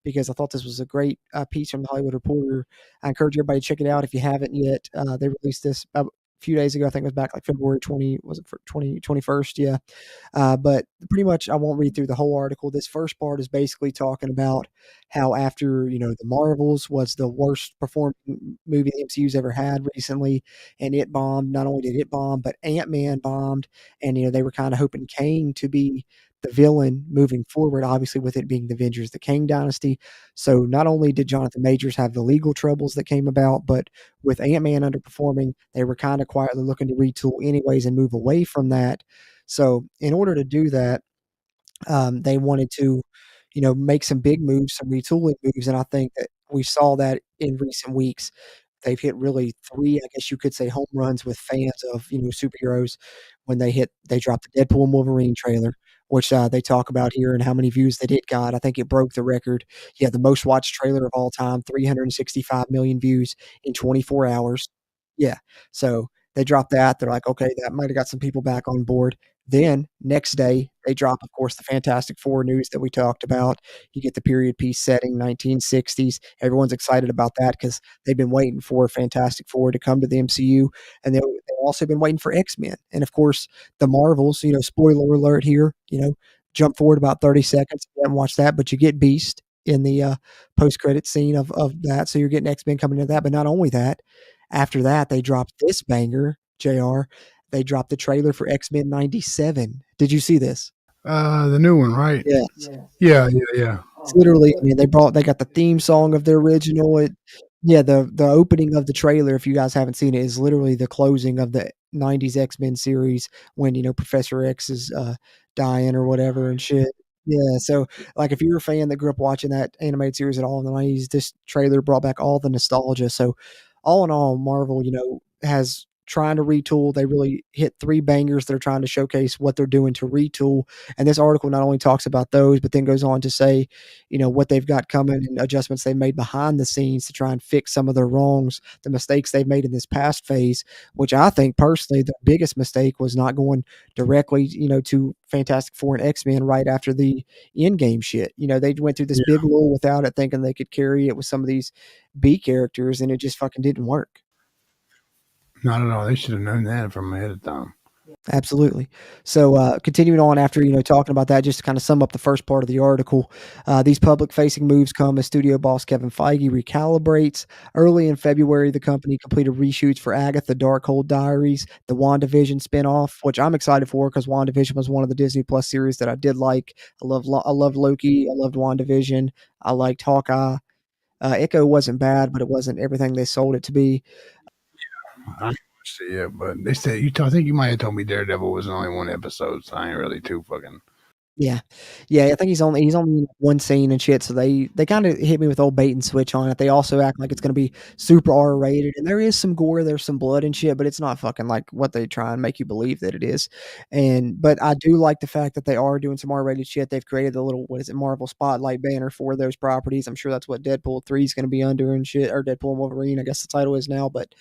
because I thought this was a great piece from the Hollywood Reporter. I encourage everybody to check it out if you haven't yet. They released this a few days ago. I think it was back like February 20, was it for 21st? Yeah. But pretty much, I won't read through the whole article. This first part is basically talking about how after the Marvels was the worst performing movie the MCU's ever had recently, and it bombed. Not only did it bomb, but Ant-Man bombed, and they were kind of hoping Kang to be the villain moving forward. Obviously, with it being the Avengers, the Kang Dynasty. So not only did Jonathan Majors have the legal troubles that came about, but with Ant-Man underperforming, they were kind of quietly looking to retool anyways and move away from that. So in order to do that, they wanted to, make some big moves, some retooling moves, and I think that we saw that in recent weeks. They've hit really 3, I guess you could say, home runs with fans of, superheroes when they dropped the Deadpool and Wolverine trailer, which, they talk about here and how many views that it got. I think it broke the record. Yeah, the most watched trailer of all time, 365,000,000 views in 24 hours. Yeah, so they dropped that. They're like, "Okay, that might have got some people back on board." Then, next day, they drop, of course, the Fantastic Four news that we talked about. You get the period piece setting, 1960s. Everyone's excited about that because they've been waiting for Fantastic Four to come to the MCU, and they've also been waiting for X-Men. And, of course, the Marvels, spoiler alert here, jump forward about 30 seconds. You haven't watched that, but you get Beast in the, post-credit scene of that, so you're getting X-Men coming into that. But not only that, after that, they dropped this banger, JR. They dropped the trailer for X-Men '97. Did you see this? The new one, right? Yes. Yeah, yeah, yeah. It's literally, I mean, they got the theme song of the original. Yeah, the opening of the trailer, if you guys haven't seen it, is literally the closing of the '90s X-Men series when, Professor X is, dying or whatever and shit. Yeah, so, like, if you're a fan that grew up watching that animated series at all in the '90s, this trailer brought back all the nostalgia. So, all in all, Marvel, has trying to retool. They really hit 3 bangers that are trying to showcase what they're doing to retool, and this article not only talks about those, but then goes on to say, what they've got coming and adjustments they've made behind the scenes to try and fix some of their wrongs, the mistakes they've made in this past phase, which I think personally the biggest mistake was not going directly, to Fantastic Four and X-Men right after the Endgame shit. They went through this big lull without it, thinking they could carry it with some of these B characters, and it just fucking didn't work. Not at all. They should have known that from ahead of time. Absolutely. So, continuing on after, talking about that, just to kind of sum up the first part of the article, these public-facing moves come as studio boss Kevin Feige recalibrates. Early in February, the company completed reshoots for Agatha Darkhold Diaries, the WandaVision spinoff, which I'm excited for because WandaVision was one of the Disney Plus series that I did like. I loved Loki. I loved WandaVision. I liked Hawkeye. Echo wasn't bad, but it wasn't everything they sold it to be. I see it, but they said I think you might have told me Daredevil was only 1 episode, so I ain't really too fucking. Yeah. Yeah, I think he's only in one scene and shit, so they kinda hit me with old bait and switch on it. They also act like it's gonna be super R-rated, and there is some gore, there's some blood and shit, but it's not fucking like what they try and make you believe that it is. But I do like the fact that they are doing some R-rated shit. They've created a little, what is it, Marvel Spotlight banner for those properties. I'm sure that's what Deadpool 3 is gonna be under and shit, or Deadpool and Wolverine, I guess the title is now, but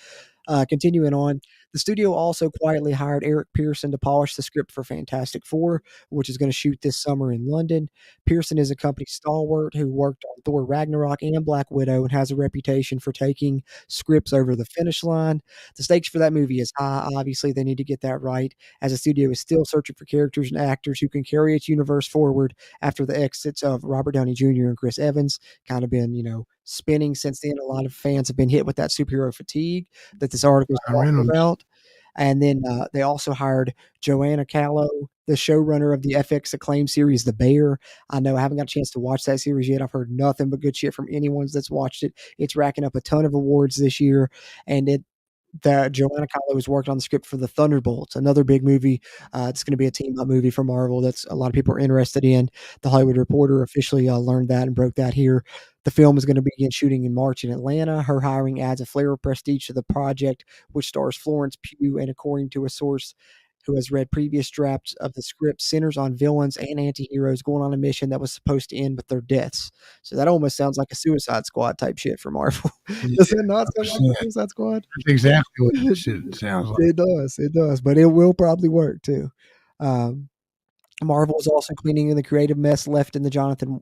continuing on, the studio also quietly hired Eric Pearson to polish the script for Fantastic Four, which is going to shoot this summer in London. Pearson is a company stalwart who worked on Thor Ragnarok and Black Widow and has a reputation for taking scripts over the finish line. The stakes for that movie is high. Obviously, they need to get that right, as the studio is still searching for characters and actors who can carry its universe forward after the exits of Robert Downey Jr. and Chris Evans. Kind of been, spinning since then. A lot of fans have been hit with that superhero fatigue that this article is talking about. And then they also hired Joanna Callow, the showrunner of the FX acclaimed series The Bear. I know I haven't got a chance to watch that series yet. I've heard nothing but good shit from anyone that's watched it. It's racking up a ton of awards this year, and that Joanna Callow has worked on the script for the Thunderbolts, another big movie. It's going to be a team-up movie for Marvel that's a lot of people are interested in. The Hollywood Reporter officially learned that and broke that here. The film is going to begin shooting in March in Atlanta. Her hiring adds a flare of prestige to the project, which stars Florence Pugh, and according to a source who has read previous drafts of the script, centers on villains and anti-heroes going on a mission that was supposed to end with their deaths. So that almost sounds like a Suicide Squad type shit for Marvel. Yeah, Does that not sound like a 100%. Suicide Squad? That's exactly what that shit sounds like. It does, but it will probably work too. Um, Marvel is also cleaning in the creative mess left in the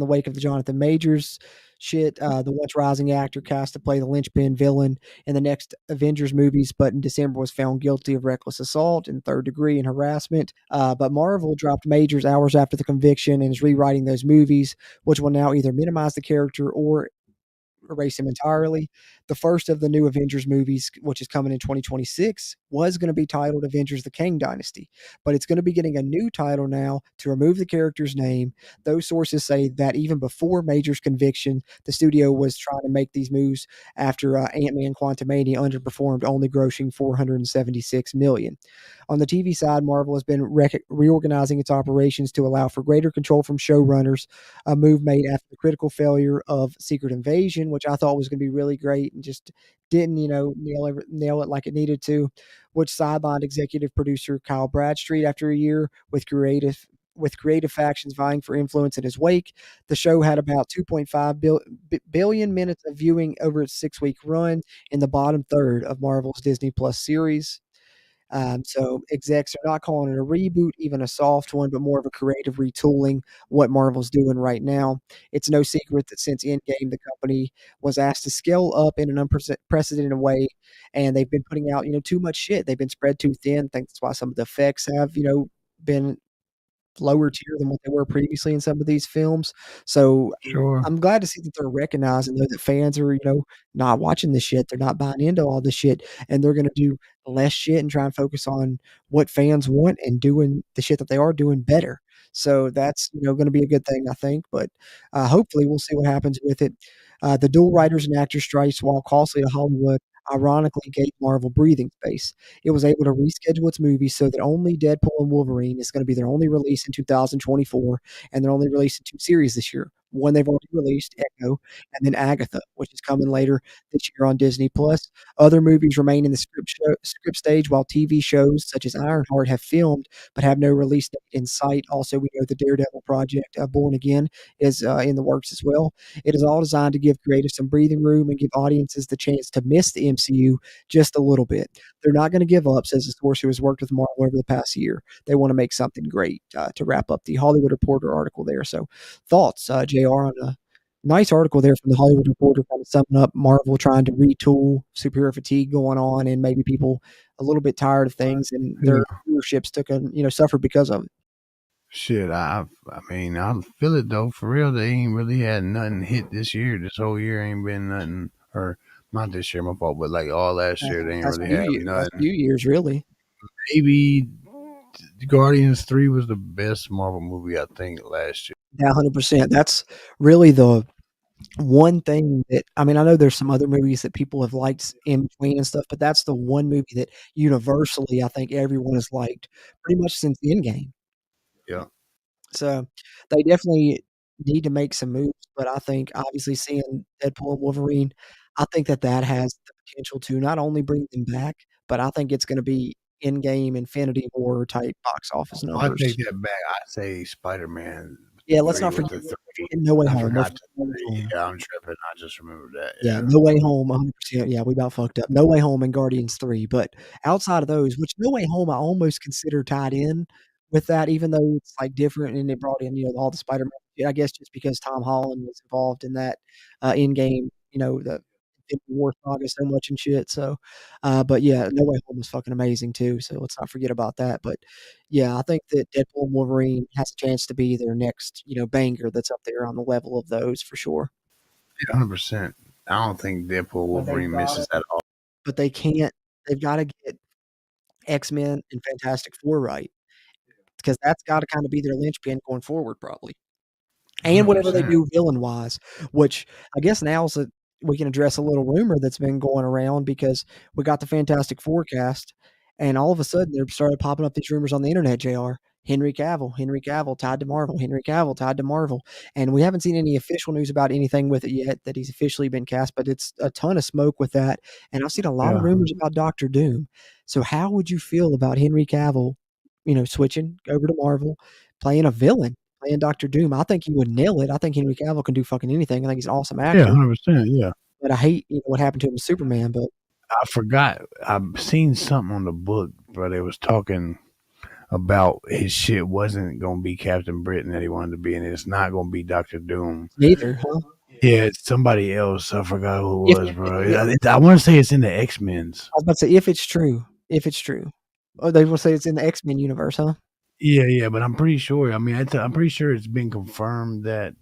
wake of the Jonathan Majors shit. The once rising actor cast to play the linchpin villain in the next Avengers movies, but in December was found guilty of reckless assault and third degree and harassment. But Marvel dropped Majors hours after the conviction and is rewriting those movies, which will now either minimize the character or erase him entirely. The first of the new Avengers movies, which is coming in 2026, was going to be titled Avengers the Kang Dynasty, but it's going to be getting a new title now to remove the character's name. Those sources say that even before Major's conviction, the studio was trying to make these moves after Ant-Man Quantumania underperformed, only grossing $476 million. On the TV side, Marvel has been reorganizing its operations to allow for greater control from showrunners, a move made after the critical failure of Secret Invasion, which I thought was going to be really great and just didn't, nail it like it needed to, which sidelined executive producer Kyle Bradstreet after a year with creative factions vying for influence in his wake. The show had about 2.5 billion minutes of viewing over its 6-week run in the bottom third of Marvel's Disney Plus series. So execs are not calling it a reboot, even a soft one, but more of a creative retooling what Marvel's doing right now. It's no secret that since Endgame, the company was asked to scale up in an unprecedented way, and they've been putting out, too much shit. They've been spread too thin. I think that's why some of the effects have, been lower tier than what they were previously in some of these films. So Sure. I'm glad to see that they're recognizing though that fans are, not watching this shit. They're not buying into all this shit, and they're gonna do less shit and try and focus on what fans want and doing the shit that they are doing better. So that's, gonna be a good thing, I think. But hopefully we'll see what happens with it. The dual writers and actors strikes, while costly to Hollywood, ironically gave Marvel breathing space. It was able to reschedule its movies so that only Deadpool and Wolverine is going to be their only release in 2024, and they're only releasing 2 series this year. One they've already released, Echo, and then Agatha, which is coming later this year on Disney Plus. Other movies remain in the script stage, while TV shows such as Ironheart have filmed but have no release date in sight. Also, we know the Daredevil project, Born Again, is in the works as well. It is all designed to give creators some breathing room and give audiences the chance to miss the MCU just a little bit. They're not going to give up, says a source who has worked with Marvel over the past year. They want to make something great, to wrap up the Hollywood Reporter article there. So, thoughts, JR, on a nice article there from the Hollywood Reporter, kind of summing up Marvel trying to retool, superhero fatigue going on, and maybe people a little bit tired of things, and Yeah. their viewerships suffered because of it. Shit, I mean, I feel it though. For real, they ain't really had nothing hit this year. This whole year ain't been nothing, or not this year, my fault, but like all last year, they ain't really have Last nothing. few years, really. Maybe Guardians 3 was the best Marvel movie, I think, last year. Yeah, 100%. That's really the one thing that I mean, I know there's some other movies that people have liked in between and stuff, but that's the one movie that universally I think everyone has liked pretty much since Endgame. Yeah. So, they definitely need to make some moves, but I think obviously seeing Deadpool and Wolverine, I think that has the potential to not only bring them back, but I think it's gonna be Endgame, Infinity War type box office I take numbers. that back. I say Spider-Man Yeah, let's 3 not with forget the 3. No Way I Home. Don't forgot forget the No Way 3. Home. Yeah, I'm tripping. I just remembered that. Yeah, Yeah. No Way Home, 100%. Yeah, we about fucked up. No Way Home and Guardians 3, but outside of those, which No Way Home I almost consider tied in with that, even though it's, like, different and it brought in, all the Spider-Man, yeah, I guess just because Tom Holland was involved in that, Endgame, the Infinity War saga so much and shit, so, but yeah, No Way Home was fucking amazing too, so let's not forget about that, but yeah, I think that Deadpool and Wolverine has a chance to be their next, banger that's up there on the level of those for sure. Yeah, 100%. I don't think Deadpool Wolverine misses at all. But they can't they've gotta get X-Men and Fantastic Four right, because that's gotta kinda be their linchpin going forward probably. And whatever they 100%. do villain-wise, which I guess now is that we can address a little rumor that's been going around because we got the Fantastic Four cast, and all of a sudden, there started popping up these rumors on the internet, JR. Henry Cavill tied to Marvel, Henry Cavill tied to Marvel. And we haven't seen any official news about anything with it yet that he's officially been cast, but it's a ton of smoke with that. And I've seen a lot of Yeah. rumors about Doctor Doom. So how would you feel about Henry Cavill, switching over to Marvel, playing a villain, playing Doctor Doom? I think he would nail it. I think Henry Cavill can do fucking anything. I think he's an awesome Yeah, actor. 100%. Yeah. But I hate what happened to him with Superman. But I forgot. I've seen something on the book, but it was talking about his shit wasn't going to be Captain Britain that he wanted to be, and it's not going to be Doctor Doom. neither, huh? Yeah, it's somebody else. I forgot who If it was, bro. yeah. I want to say it's in the X-Men's. I was about to say, if it's true. Oh, they will say it's in the X-Men universe, huh? Yeah, but I'm pretty sure. I mean, I'm pretty sure it's been confirmed that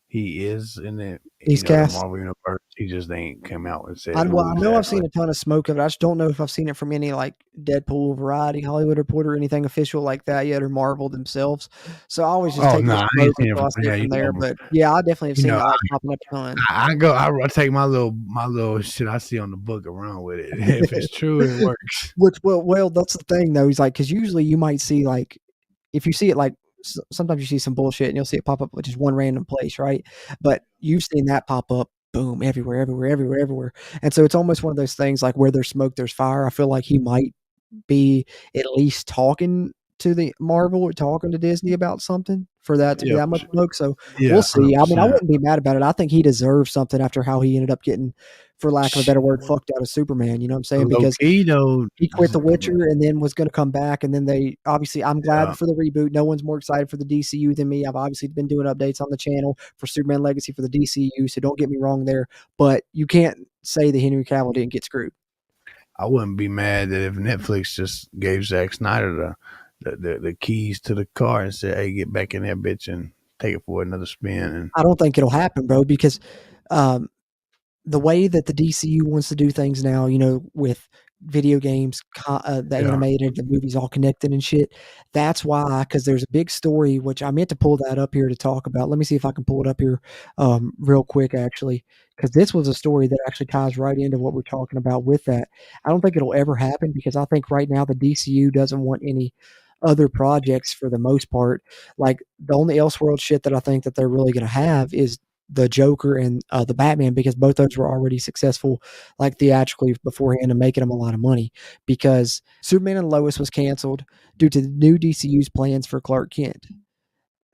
he is in the He's the cast. Marvel universe. He just ain't come out and said I who know I've seen exactly. a ton of smoke of it. I just don't know if I've seen it from any like Deadpool, Variety, Hollywood Reporter, or anything official like that yet, or Marvel themselves. So I always just Oh take no, the I ain't smoke seen it until I from see it there. from there. But yeah, I definitely have You seen know, it like popping up a ton. I take my little shit I see on the book and run with it. If it's true, it works. Which well, that's the thing though. He's like, because usually you might see like, if you see it like sometimes you see some bullshit and you'll see it pop up with just one random place, right? But you've seen that pop up, boom, everywhere. And so it's almost one of those things like where there's smoke, there's fire. I feel like he might be at least talking to the Marvel or talking to Disney about something for that to be Yeah, that much smoke. So we'll yeah, see. I mean, I 100%. wouldn't be mad about it. I think he deserves something after how he ended up getting, for lack of a better word, fucked out of Superman. You know what I'm saying? Low Because key though. he quit The Witcher and then was going to come back. And then they obviously, I'm glad Yeah, for the reboot. No one's more excited for the DCU than me. I've obviously been doing updates on the channel for Superman Legacy for the DCU. So don't get me wrong there. But you can't say that Henry Cavill didn't get screwed. I wouldn't be mad that if Netflix just gave Zack Snyder the keys to the car and said, "Hey, get back in that bitch and take it for another spin." And I don't think it'll happen, bro, because um, the way that the DCU wants to do things now, with video games, the yeah, animated, the movies all connected and shit. That's why, because there's a big story, which I meant to pull that up here to talk about. Let me see if I can pull it up here real quick, actually, because this was a story that actually ties right into what we're talking about with that. I don't think it'll ever happen because I think right now the DCU doesn't want any other projects for the most part. Like the only Elseworld shit that I think that they're really going to have is the Joker and the Batman, because both those were already successful, like theatrically beforehand, and making them a lot of money. Because Superman and Lois was canceled due to the new DCU's plans for Clark Kent.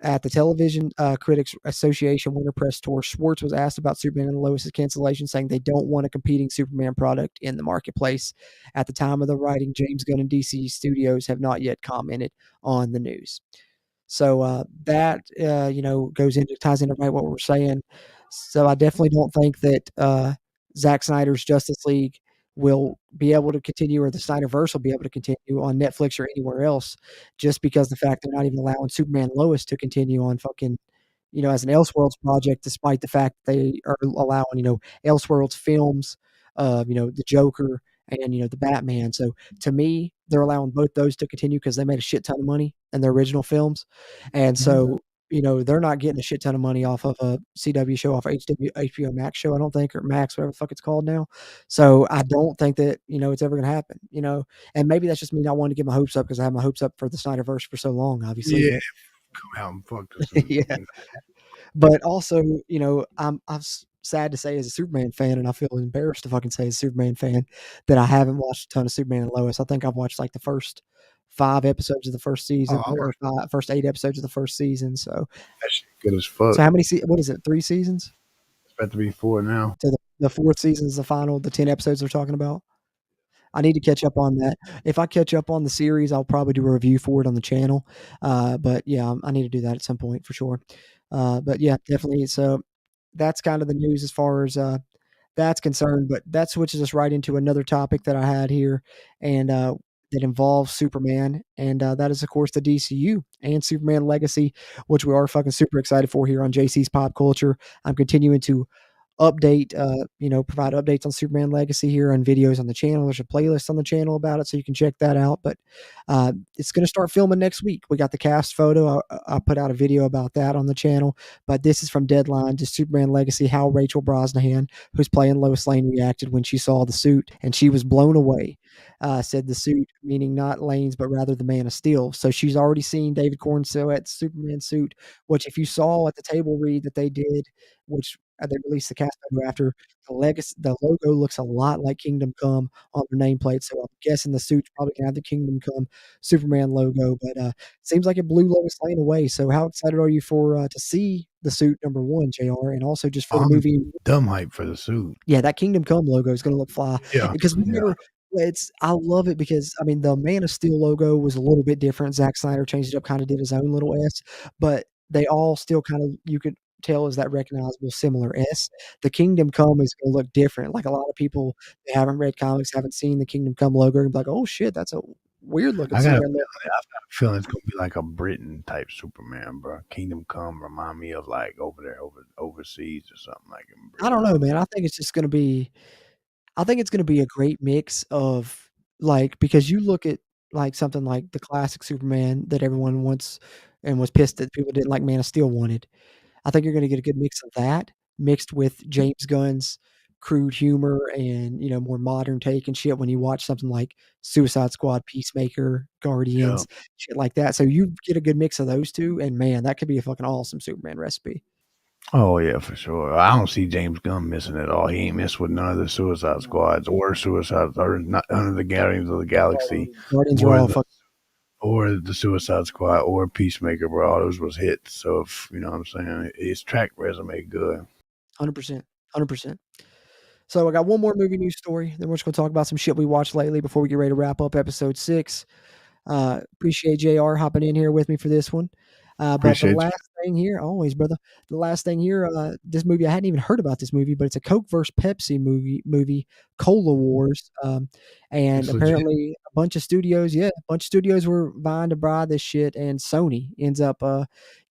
At the Television Critics Association Winter Press Tour, Schwartz was asked about Superman and Lois's cancellation, saying they don't want a competing Superman product in the marketplace. At the time of the writing, James Gunn and DC Studios have not yet commented on the news. So that goes into ties into right what we're saying. So I definitely don't think that Zack Snyder's Justice League will be able to continue, or the Snyderverse will be able to continue on Netflix or anywhere else, just because the fact they're not even allowing Superman and Lois to continue on fucking, as an Elseworlds project, despite the fact they are allowing, Elseworlds films, the Joker and, the Batman. So to me, they're allowing both those to continue because they made a shit ton of money in their original films. And so, they're not getting a shit ton of money off of a CW show, off HBO Max show, I don't think, or Max, whatever the fuck it's called now. So I don't think that, it's ever going to happen, and maybe that's just me not wanting to get my hopes up because I have my hopes up for the Snyderverse for so long, obviously. yeah, But come out and fuck us. And, yeah. But also, I'm sad to say as a Superman fan, and I feel embarrassed to fucking say as a Superman fan, that I haven't watched a ton of Superman and Lois. I think I've watched like the first 5 episodes of the first season, I or first 8 episodes of the first season. So, that shit good as fuck. so how many? What is it? 3 seasons? It's about to be 4 now. So the fourth season is the final. The 10 episodes they're talking about. I need to catch up on that. If I catch up on the series, I'll probably do a review for it on the channel. But yeah, I need to do that at some point for sure. But yeah, definitely. So that's kind of the news as far as that's concerned. But that switches us right into another topic that I had here, and that involves Superman, and that is of course the DCU and Superman Legacy, which we are fucking super excited for here on JC's Pop Culture. I'm continuing to provide updates on Superman Legacy here on videos on the channel. There's a playlist on the channel about it, so you can check that out. But it's going to start filming next week. We got the cast photo. I put out a video about that on the channel. But this is from Deadline to Superman Legacy, how Rachel Brosnahan, who's playing Lois Lane, reacted when she saw the suit, and she was blown away. said the suit, meaning not Lane's, but rather the Man of Steel. So she's already seen David Corn's silhouette Superman suit, which if you saw at the table read that they did, which they released the cast photo after, the logo looks a lot like Kingdom Come on their nameplate. So I'm guessing the suit's probably gonna have the Kingdom Come Superman logo. But seems like it blew Lois Lane away. So how excited are you for to see the suit number one, JR, and also just for the movie? Dumb hype for the suit. Yeah, that Kingdom Come logo is gonna look fly. Yeah, Because we never I love it because, I mean, the Man of Steel logo was a little bit different. Zack Snyder changed it up, kinda did his own little S, but they all still you could tell is that recognizable similar S. The Kingdom Come is gonna look different. Like, a lot of people that haven't read comics, haven't seen the Kingdom Come logo, and be like, "Oh, shit, that's a weird looking I got Superman logo." a feeling it's gonna be like a Britain type Superman, bro. Kingdom Come remind me of like overseas or something like in I Britain. don't know, man. I think it's gonna be a great mix of, like, because you look at, like, something like the classic Superman that everyone wants and was pissed that people didn't like Man of Steel wanted. I think you're gonna get a good mix of that, mixed with James Gunn's crude humor and, more modern take and shit when you watch something like Suicide Squad, Peacemaker, Yeah. Guardians, shit like that. So you get a good mix of those 2, and man, that could be a fucking awesome Superman recipe. Oh yeah, for sure. I don't see James Gunn missing at all. He ain't missed with none of the Suicide Squads or not none of the Guardians of the Galaxy Guardians are or all the Suicide Squad or Peacemaker, bro. All those was hits. So if you know what I'm saying, his track resume good. 100%, 100%. So I got one more movie news story, then we're just gonna talk about some shit we watched lately before we get ready to wrap up episode 6. Appreciate JR hopping in here with me for this one. But the Appreciate you. last thing here, always, brother. The last thing here, this movie, I hadn't even heard about this movie, but it's a Coke versus Pepsi movie, Cola Wars. And It's legit. apparently a bunch of studios were vying to buy this shit, and Sony ends up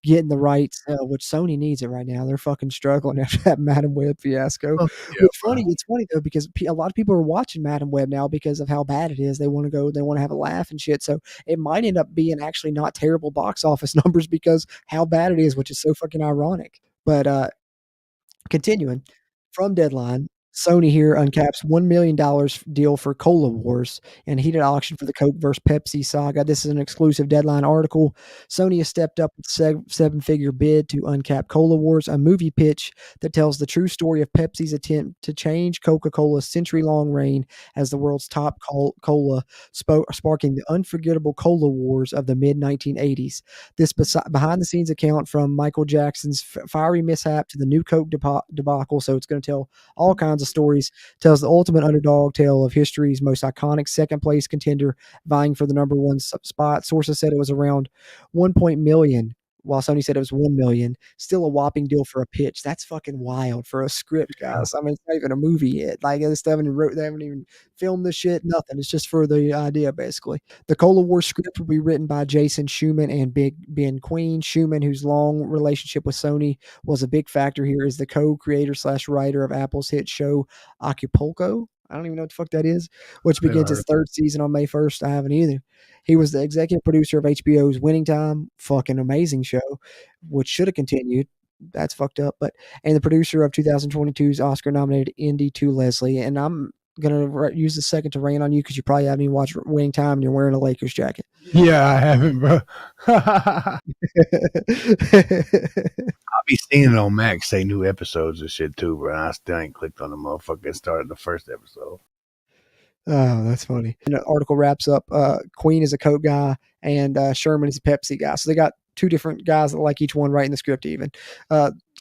getting the rights, which Sony needs it right now. They're fucking struggling after that Madam Web fiasco. Oh, yeah, It's funny though, because a lot of people are watching Madam Web now because of how bad it is. They want to have a laugh and shit. So it might end up being actually not terrible box office numbers because how bad it is, which is so fucking ironic. But continuing from Deadline, Sony here uncaps $1 million deal for Cola Wars and heated auction for the Coke vs. Pepsi saga. This is an exclusive Deadline article. Sony has stepped up with seven-figure bid to uncap Cola Wars, a movie pitch that tells the true story of Pepsi's attempt to change Coca-Cola's century-long reign as the world's top cola, sparking the unforgettable Cola Wars of the mid-1980s. This behind-the-scenes account from Michael Jackson's fiery mishap to the new Coke debacle, so it's going to tell all kinds of stories, tells the ultimate underdog tale of history's most iconic second-place contender vying for the number one spot. Sources said it was around 1 million, while Sony said it was 1 million. Still a whopping deal for a pitch. That's fucking wild for a script, guys. I mean, it's not even a movie yet. Like, they haven't even filmed this shit, nothing. It's just for the idea, basically. The Cola Wars script will be written by Jason Schumann and Big Ben Queen. Schumann, whose long relationship with Sony was a big factor here, is the co-creator / writer of Apple's hit show Acapulco. I don't even know what the fuck that is, which begins its 3rd season on May 1st. I haven't either. He was the executive producer of HBO's Winning Time, fucking amazing show, which should have continued. That's fucked up. And the producer of 2022's Oscar-nominated Indy to Leslie. And I'm gonna use the second to rain on you because you probably haven't even watched Winning Time and you're wearing a Lakers jacket. Yeah, I haven't, bro. I'll be seeing it on Max say new episodes and shit too, bro. And I still ain't clicked on the motherfucker and started the first episode. Oh, that's funny. And the article wraps up. Queen is a Coke guy, and Sherman is a Pepsi guy. So they got 2 different guys that like each one writing the script even.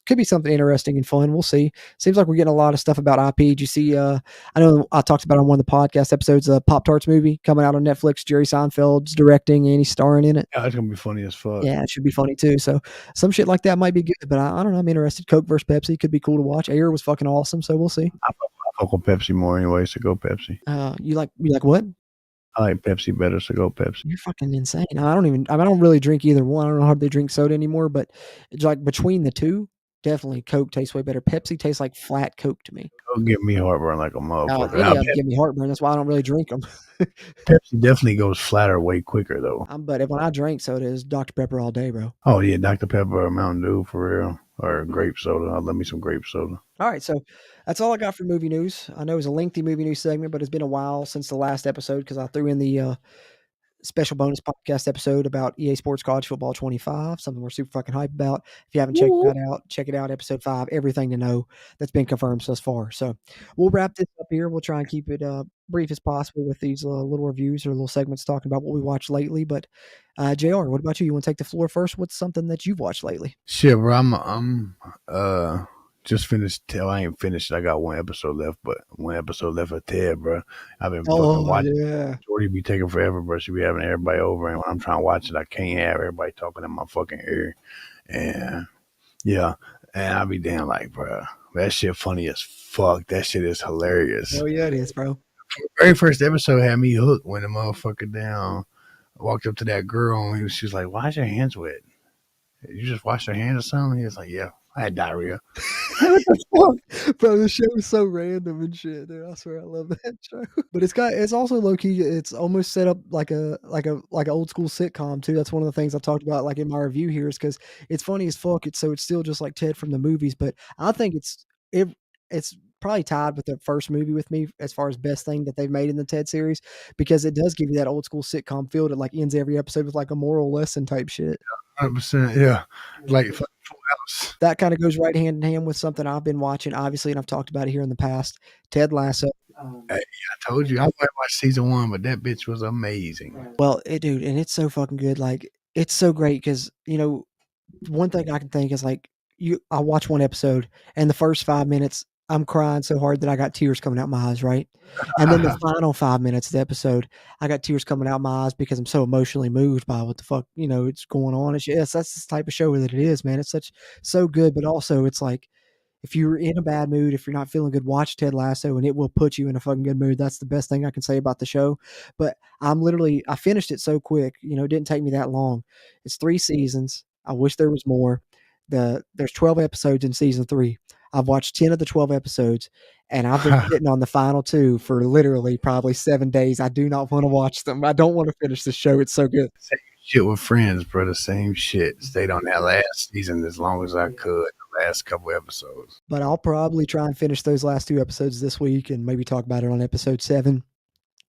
Could be something interesting and fun. We'll see. Seems like we're getting a lot of stuff about IP. Did you see, I know I talked about on one of the podcast episodes, the Pop-Tarts movie coming out on Netflix. Jerry Seinfeld's directing and he's starring in it. Yeah, it's going to be funny as fuck. Yeah, it should be funny too. So some shit like that might be good, but I don't know. I'm interested. Coke versus Pepsi could be cool to watch. Air was fucking awesome, so we'll see. I fuck with Pepsi more anyway, so go Pepsi. You like what? I like Pepsi better, so go Pepsi. You're fucking insane. I don't really drink either one. I don't know how they drink soda anymore, but it's like between the two, definitely Coke tastes way better. Pepsi tastes like flat Coke to me. Don't give me heartburn like a motherfucker. Any of them give me heartburn. That's why I don't really drink them. Pepsi definitely goes flatter way quicker though. But when I drink soda, it's Dr. Pepper all day, bro. Oh yeah, Dr. Pepper or Mountain Dew for real. or grape soda. I'll let me some grape soda. All right, so that's all I got for movie news. I know it was a lengthy movie news segment, but it's been a while since the last episode because I threw in the special bonus podcast episode about EA Sports College Football 25, something we're super fucking hyped about. If you haven't checked that out, check it out. Episode 5, everything to know that's been confirmed thus far. So we'll wrap this up here. We'll try and keep it brief as possible with these little reviews or little segments talking about what we watched lately. But JR, what about you? You want to take the floor first? What's something that you've watched lately? Shit, bro. I'm just finished. I ain't finished. I got one episode left, but one episode left of Ted, bro. I've been fucking watching. Yeah. Jordy be taking forever, bro. She be having everybody over, and when I'm trying to watch it, I can't have everybody talking in my fucking ear. And yeah, and I be damn like, bro, that shit funny as fuck. That shit is hilarious. Oh yeah, it is, bro. The very first episode had me hooked when the motherfucker down walked up to that girl and she was like, "Why's your hands wet? You just washed your hands or something?" He was like, "Yeah, I had diarrhea." What the fuck? Bro, the show is so random and shit, dude. I swear I love that show. But it's also low key, it's almost set up like a old school sitcom too. That's one of the things I talked about like in my review here is because it's funny as fuck. It's still just like Ted from the movies, but I think it's probably tied with the first movie with me as far as best thing that they've made in the Ted series because it does give you that old school sitcom feel that like ends every episode with like a moral lesson type shit. 100%, yeah. Like Full House. That kind of goes right hand in hand with something I've been watching, obviously, and I've talked about it here in the past. Ted Lasso. Hey, I told you I might watch season 1, but that bitch was amazing. Well, dude, and it's so fucking good. Like, it's so great because one thing I can think is like I watch one episode and the first 5 minutes I'm crying so hard that I got tears coming out my eyes, right? And then the final 5 minutes of the episode, I got tears coming out my eyes because I'm so emotionally moved by what the fuck, it's going on. Yes, that's the type of show that it is, man. It's so good, but also it's like if you're in a bad mood, if you're not feeling good, watch Ted Lasso and it will put you in a fucking good mood. That's the best thing I can say about the show. But I finished it so quick, it didn't take me that long. It's 3 seasons. I wish there was more. There's 12 episodes in season 3. I've watched 10 of the 12 episodes, and I've been sitting on the final 2 for literally probably 7 days. I do not want to watch them. I don't want to finish the show. It's so good. Same shit with Friends, bro. The same shit. Stayed on that last season as long as I could. The last couple episodes. But I'll probably try and finish those last 2 episodes this week and maybe talk about it on episode 7.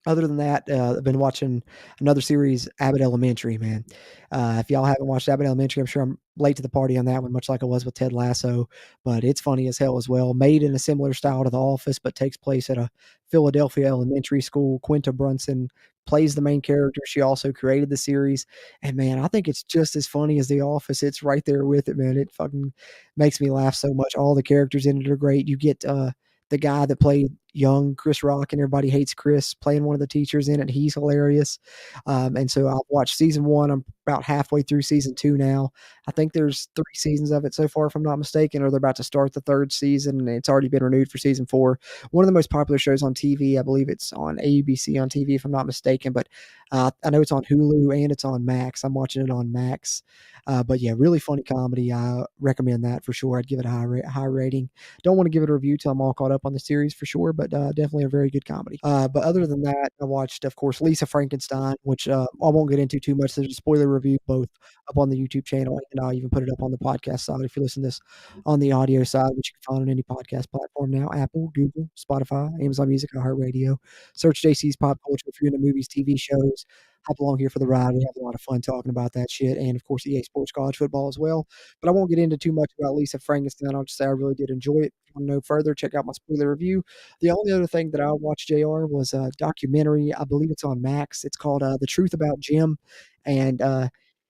Other than that, I've been watching another series, Abbott Elementary, man. If y'all haven't watched Abbott Elementary, I'm sure I'm late to the party on that one, much like I was with Ted Lasso, but it's funny as hell as well. Made in a similar style to The Office, but takes place at a Philadelphia elementary school. Quinta Brunson plays the main character. She also created the series. And man, I think it's just as funny as The Office. It's right there with it, man. It fucking makes me laugh so much. All the characters in it are great. You get the guy that played young Chris Rock and Everybody Hates Chris playing one of the teachers in it. He's hilarious. And so I've watched season 1. I'm about halfway through season 2 now. I think there's 3 seasons of it so far, if I'm not mistaken, or they're about to start the 3rd season, and it's already been renewed for season 4. One of the most popular shows on TV. I believe it's on ABC on TV, if I'm not mistaken, but I know it's on Hulu and it's on Max. I'm watching it on Max. But yeah, really funny comedy. I recommend that for sure. I'd give it a high rating. Don't want to give it a review till I'm all caught up on the series for sure, but definitely a very good comedy. But other than that, I watched, of course, Lisa Frankenstein, which I won't get into too much. There's a spoiler review both up on the YouTube channel, and I'll even put it up on the podcast side if you listen to this on the audio side, which you can find on any podcast platform now: Apple, Google, Spotify, Amazon Music, iHeartRadio. Search JC's Pop Culture if you're into movies, TV shows. Hop along here for the ride. We have a lot of fun talking about that shit, and of course, EA Sports College Football as well. But I won't get into too much about Lisa Frankenstein. I'll just say I really did enjoy it. If you want to know further, check out my spoiler review. The only other thing that I watched, JR, was a documentary. I believe it's on Max. It's called The Truth About Jim, and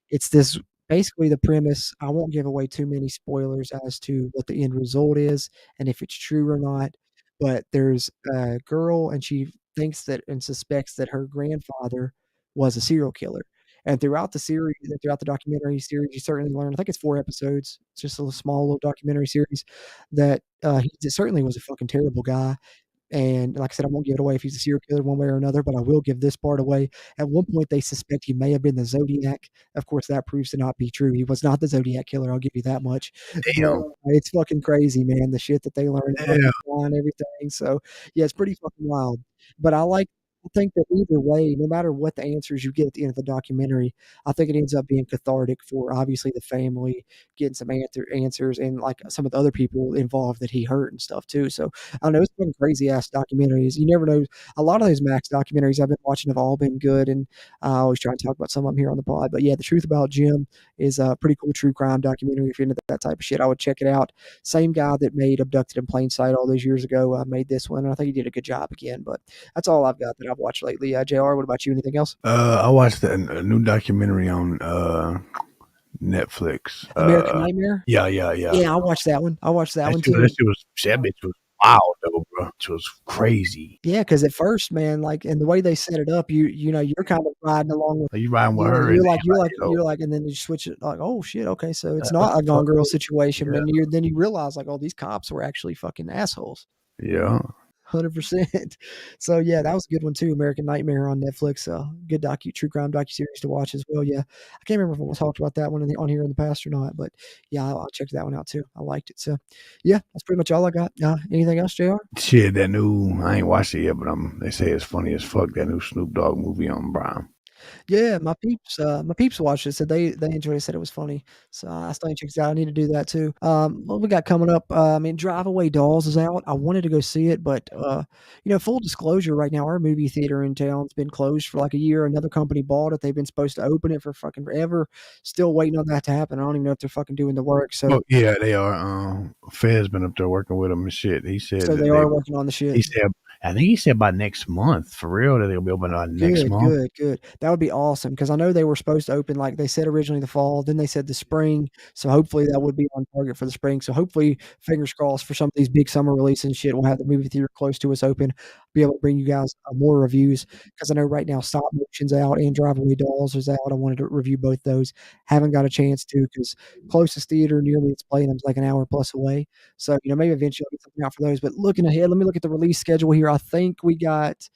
it's this basically the premise. I won't give away too many spoilers as to what the end result is and if it's true or not. But there's a girl, and she thinks that and suspects that her grandfather was a serial killer. And throughout the series, throughout the documentary series, you certainly learn. I think it's 4 episodes. It's just a little small little documentary series that he certainly was a fucking terrible guy. And like I said, I won't give it away if he's a serial killer one way or another, but I will give this part away. At one point, they suspect he may have been the Zodiac. Of course, that proves to not be true. He was not the Zodiac killer. I'll give you that much. Damn. It's fucking crazy, man. The shit that they learn Yeah. and everything. So yeah, it's pretty fucking wild. But I I think that either way, no matter what the answers you get at the end of the documentary, I think it ends up being cathartic for obviously the family, getting some answers and like some of the other people involved that he hurt and stuff too. So I don't know, it's been crazy ass documentaries. You never know. A lot of those Max documentaries I've been watching have all been good, and I always try and talk about some of them here on the pod. But yeah, The Truth About Jim is a pretty cool true crime documentary. If you're into that type of shit, I would check it out. Same guy that made Abducted in Plain Sight all those years ago made this one, and I think he did a good job again. But that's all I've got that I've watched lately. JR, what about you? Anything else? I watched a new documentary on Netflix. American Nightmare? Yeah. Yeah, I watched that one. I watched that one too. That bitch was wild though, bro. It was crazy. Yeah, because at first, man, like, and the way they set it up, you know, you're kind of riding along with. So you riding with her, You're like, and then you switch it, like, oh shit, okay, so it's not a Gone Girl situation, Yeah. and then you realize, like, oh, these cops were actually fucking assholes. Yeah. 100%. So yeah, that was a good one too. American Nightmare on Netflix. Good true crime docuseries to watch as well. Yeah, I can't remember if we talked about that one on here in the past or not, but yeah, I'll check that one out too. I liked it. So yeah, that's pretty much all I got. Anything else, JR? Shit, that new, I ain't watched it yet, but they say it's funny as fuck. That new Snoop Dogg movie on Prime. Yeah, my peeps watched it. Said they enjoyed it. Said it was funny. So I still ain't checked it out. I need to do that too. What we got coming up? I mean, Drive Away Dolls is out. I wanted to go see it, but you know, full disclosure, right now our movie theater in town's been closed for like a year. Another company bought it. They've been supposed to open it for fucking forever. Still waiting on that to happen. I don't even know if they're fucking doing the work. So yeah, they are. Fed's been up there working with them and shit. He said so they are working on the shit. He said, I think he said by next month, for real, that they'll be open on next month. Good. That would be awesome because I know they were supposed to open, like they said originally the fall, then they said the spring. So hopefully that would be on target for the spring. So hopefully, fingers crossed for some of these big summer releases and shit, we'll have the movie theater close to us open, be able to bring you guys more reviews because I know right now Stop Motion's out and Drive Away Dolls is out. I wanted to review both those. Haven't got a chance to because closest theater near me it's playing is like an hour plus away. So, you know, maybe eventually I'll get something out for those. But looking ahead, let me look at the release schedule here. I think we got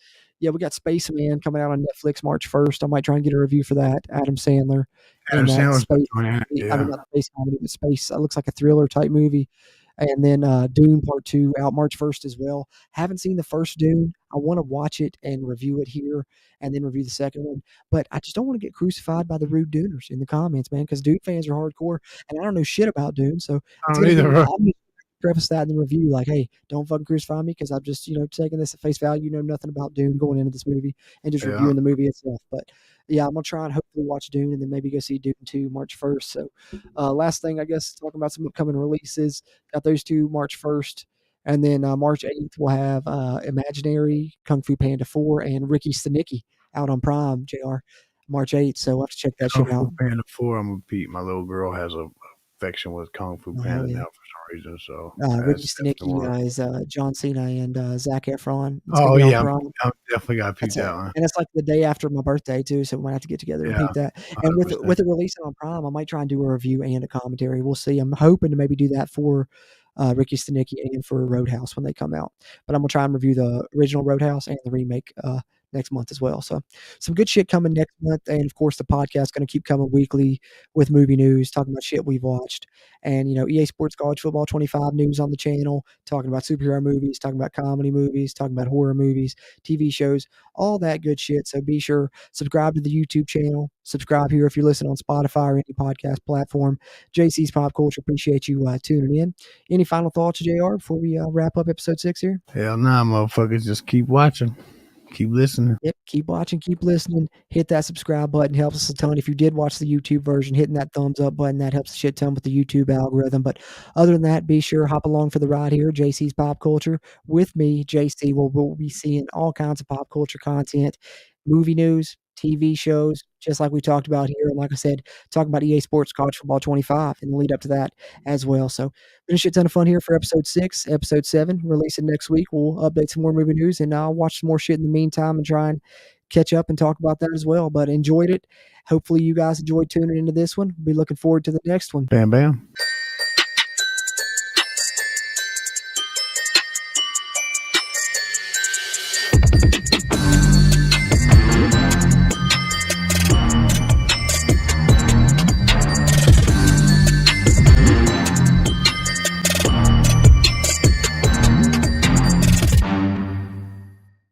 Spaceman coming out on Netflix March 1st. I might try and get a review for that. Adam Sandler. Adam Sandler's I mean, not space comedy, but space. It looks like a thriller type movie. And then Dune Part 2 out March 1st as well. Haven't seen the first Dune. I want to watch it and review it here and then review the second one. But I just don't want to get crucified by the rude Duners in the comments, man, because Dune fans are hardcore. And I don't know shit about Dune. So I don't either. preface that in the review, like, hey, don't fucking crucify me because I'm just, you know, taking this at face value, know nothing about Dune going into this movie and just reviewing the movie itself. But yeah, I'm gonna try and hopefully watch Dune and then maybe go see Dune 2 March 1st. So last thing, I guess, talking about some upcoming releases, got those two March 1st. And then March 8th, we'll have Imaginary, Kung Fu Panda 4, and Ricky Stenicki out on Prime, JR, March 8th. So we'll have to check that shit out. Kung Fu Panda 4, I'm going to repeat. My little girl has a affection with Kung Fu Panda now for some reason. So Ricky Stenicki is John Cena and Zac Efron. I'm definitely got to peep that one. And it's like the day after my birthday too, so we might have to get together and peep that. And with it releasing on Prime, I might try and do a review and a commentary. We'll see. I'm hoping to maybe do that for Ricky Stenicki and for Roadhouse when they come out. But I'm gonna try and review the original Roadhouse and the remake next month as well. So some good shit coming next month. And of course the podcast is going to keep coming weekly with movie news, talking about shit we've watched. And, you know, EA Sports College Football 25 news on the channel, talking about superhero movies, talking about comedy movies, talking about horror movies, TV shows, all that good shit. So be sure, subscribe to the YouTube channel, subscribe here if you're listening on Spotify or any podcast platform. JC's Pop Culture, appreciate you tuning in. Any final thoughts, JR, before we wrap up episode 6 here? Hell nah, motherfuckers, just keep watching. Keep listening. Yep, keep watching, keep listening. Hit that subscribe button. Helps us a ton. If you did watch the YouTube version, hitting that thumbs up button, that helps a shit ton with the YouTube algorithm. But other than that, be sure hop along for the ride here. JC's Pop Culture with me, JC, where we'll be seeing all kinds of pop culture content, movie news, TV shows, just like we talked about here. And like I said, talking about EA Sports College Football 25 and the lead up to that as well. So been a shit ton of fun here for episode 6. Episode 7 releasing next week. We'll update some more movie news and I'll watch some more shit in the meantime and try and catch up and talk about that as well. But enjoyed it. Hopefully you guys enjoyed tuning into this one. We'll be looking forward to the next one. Bam, bam.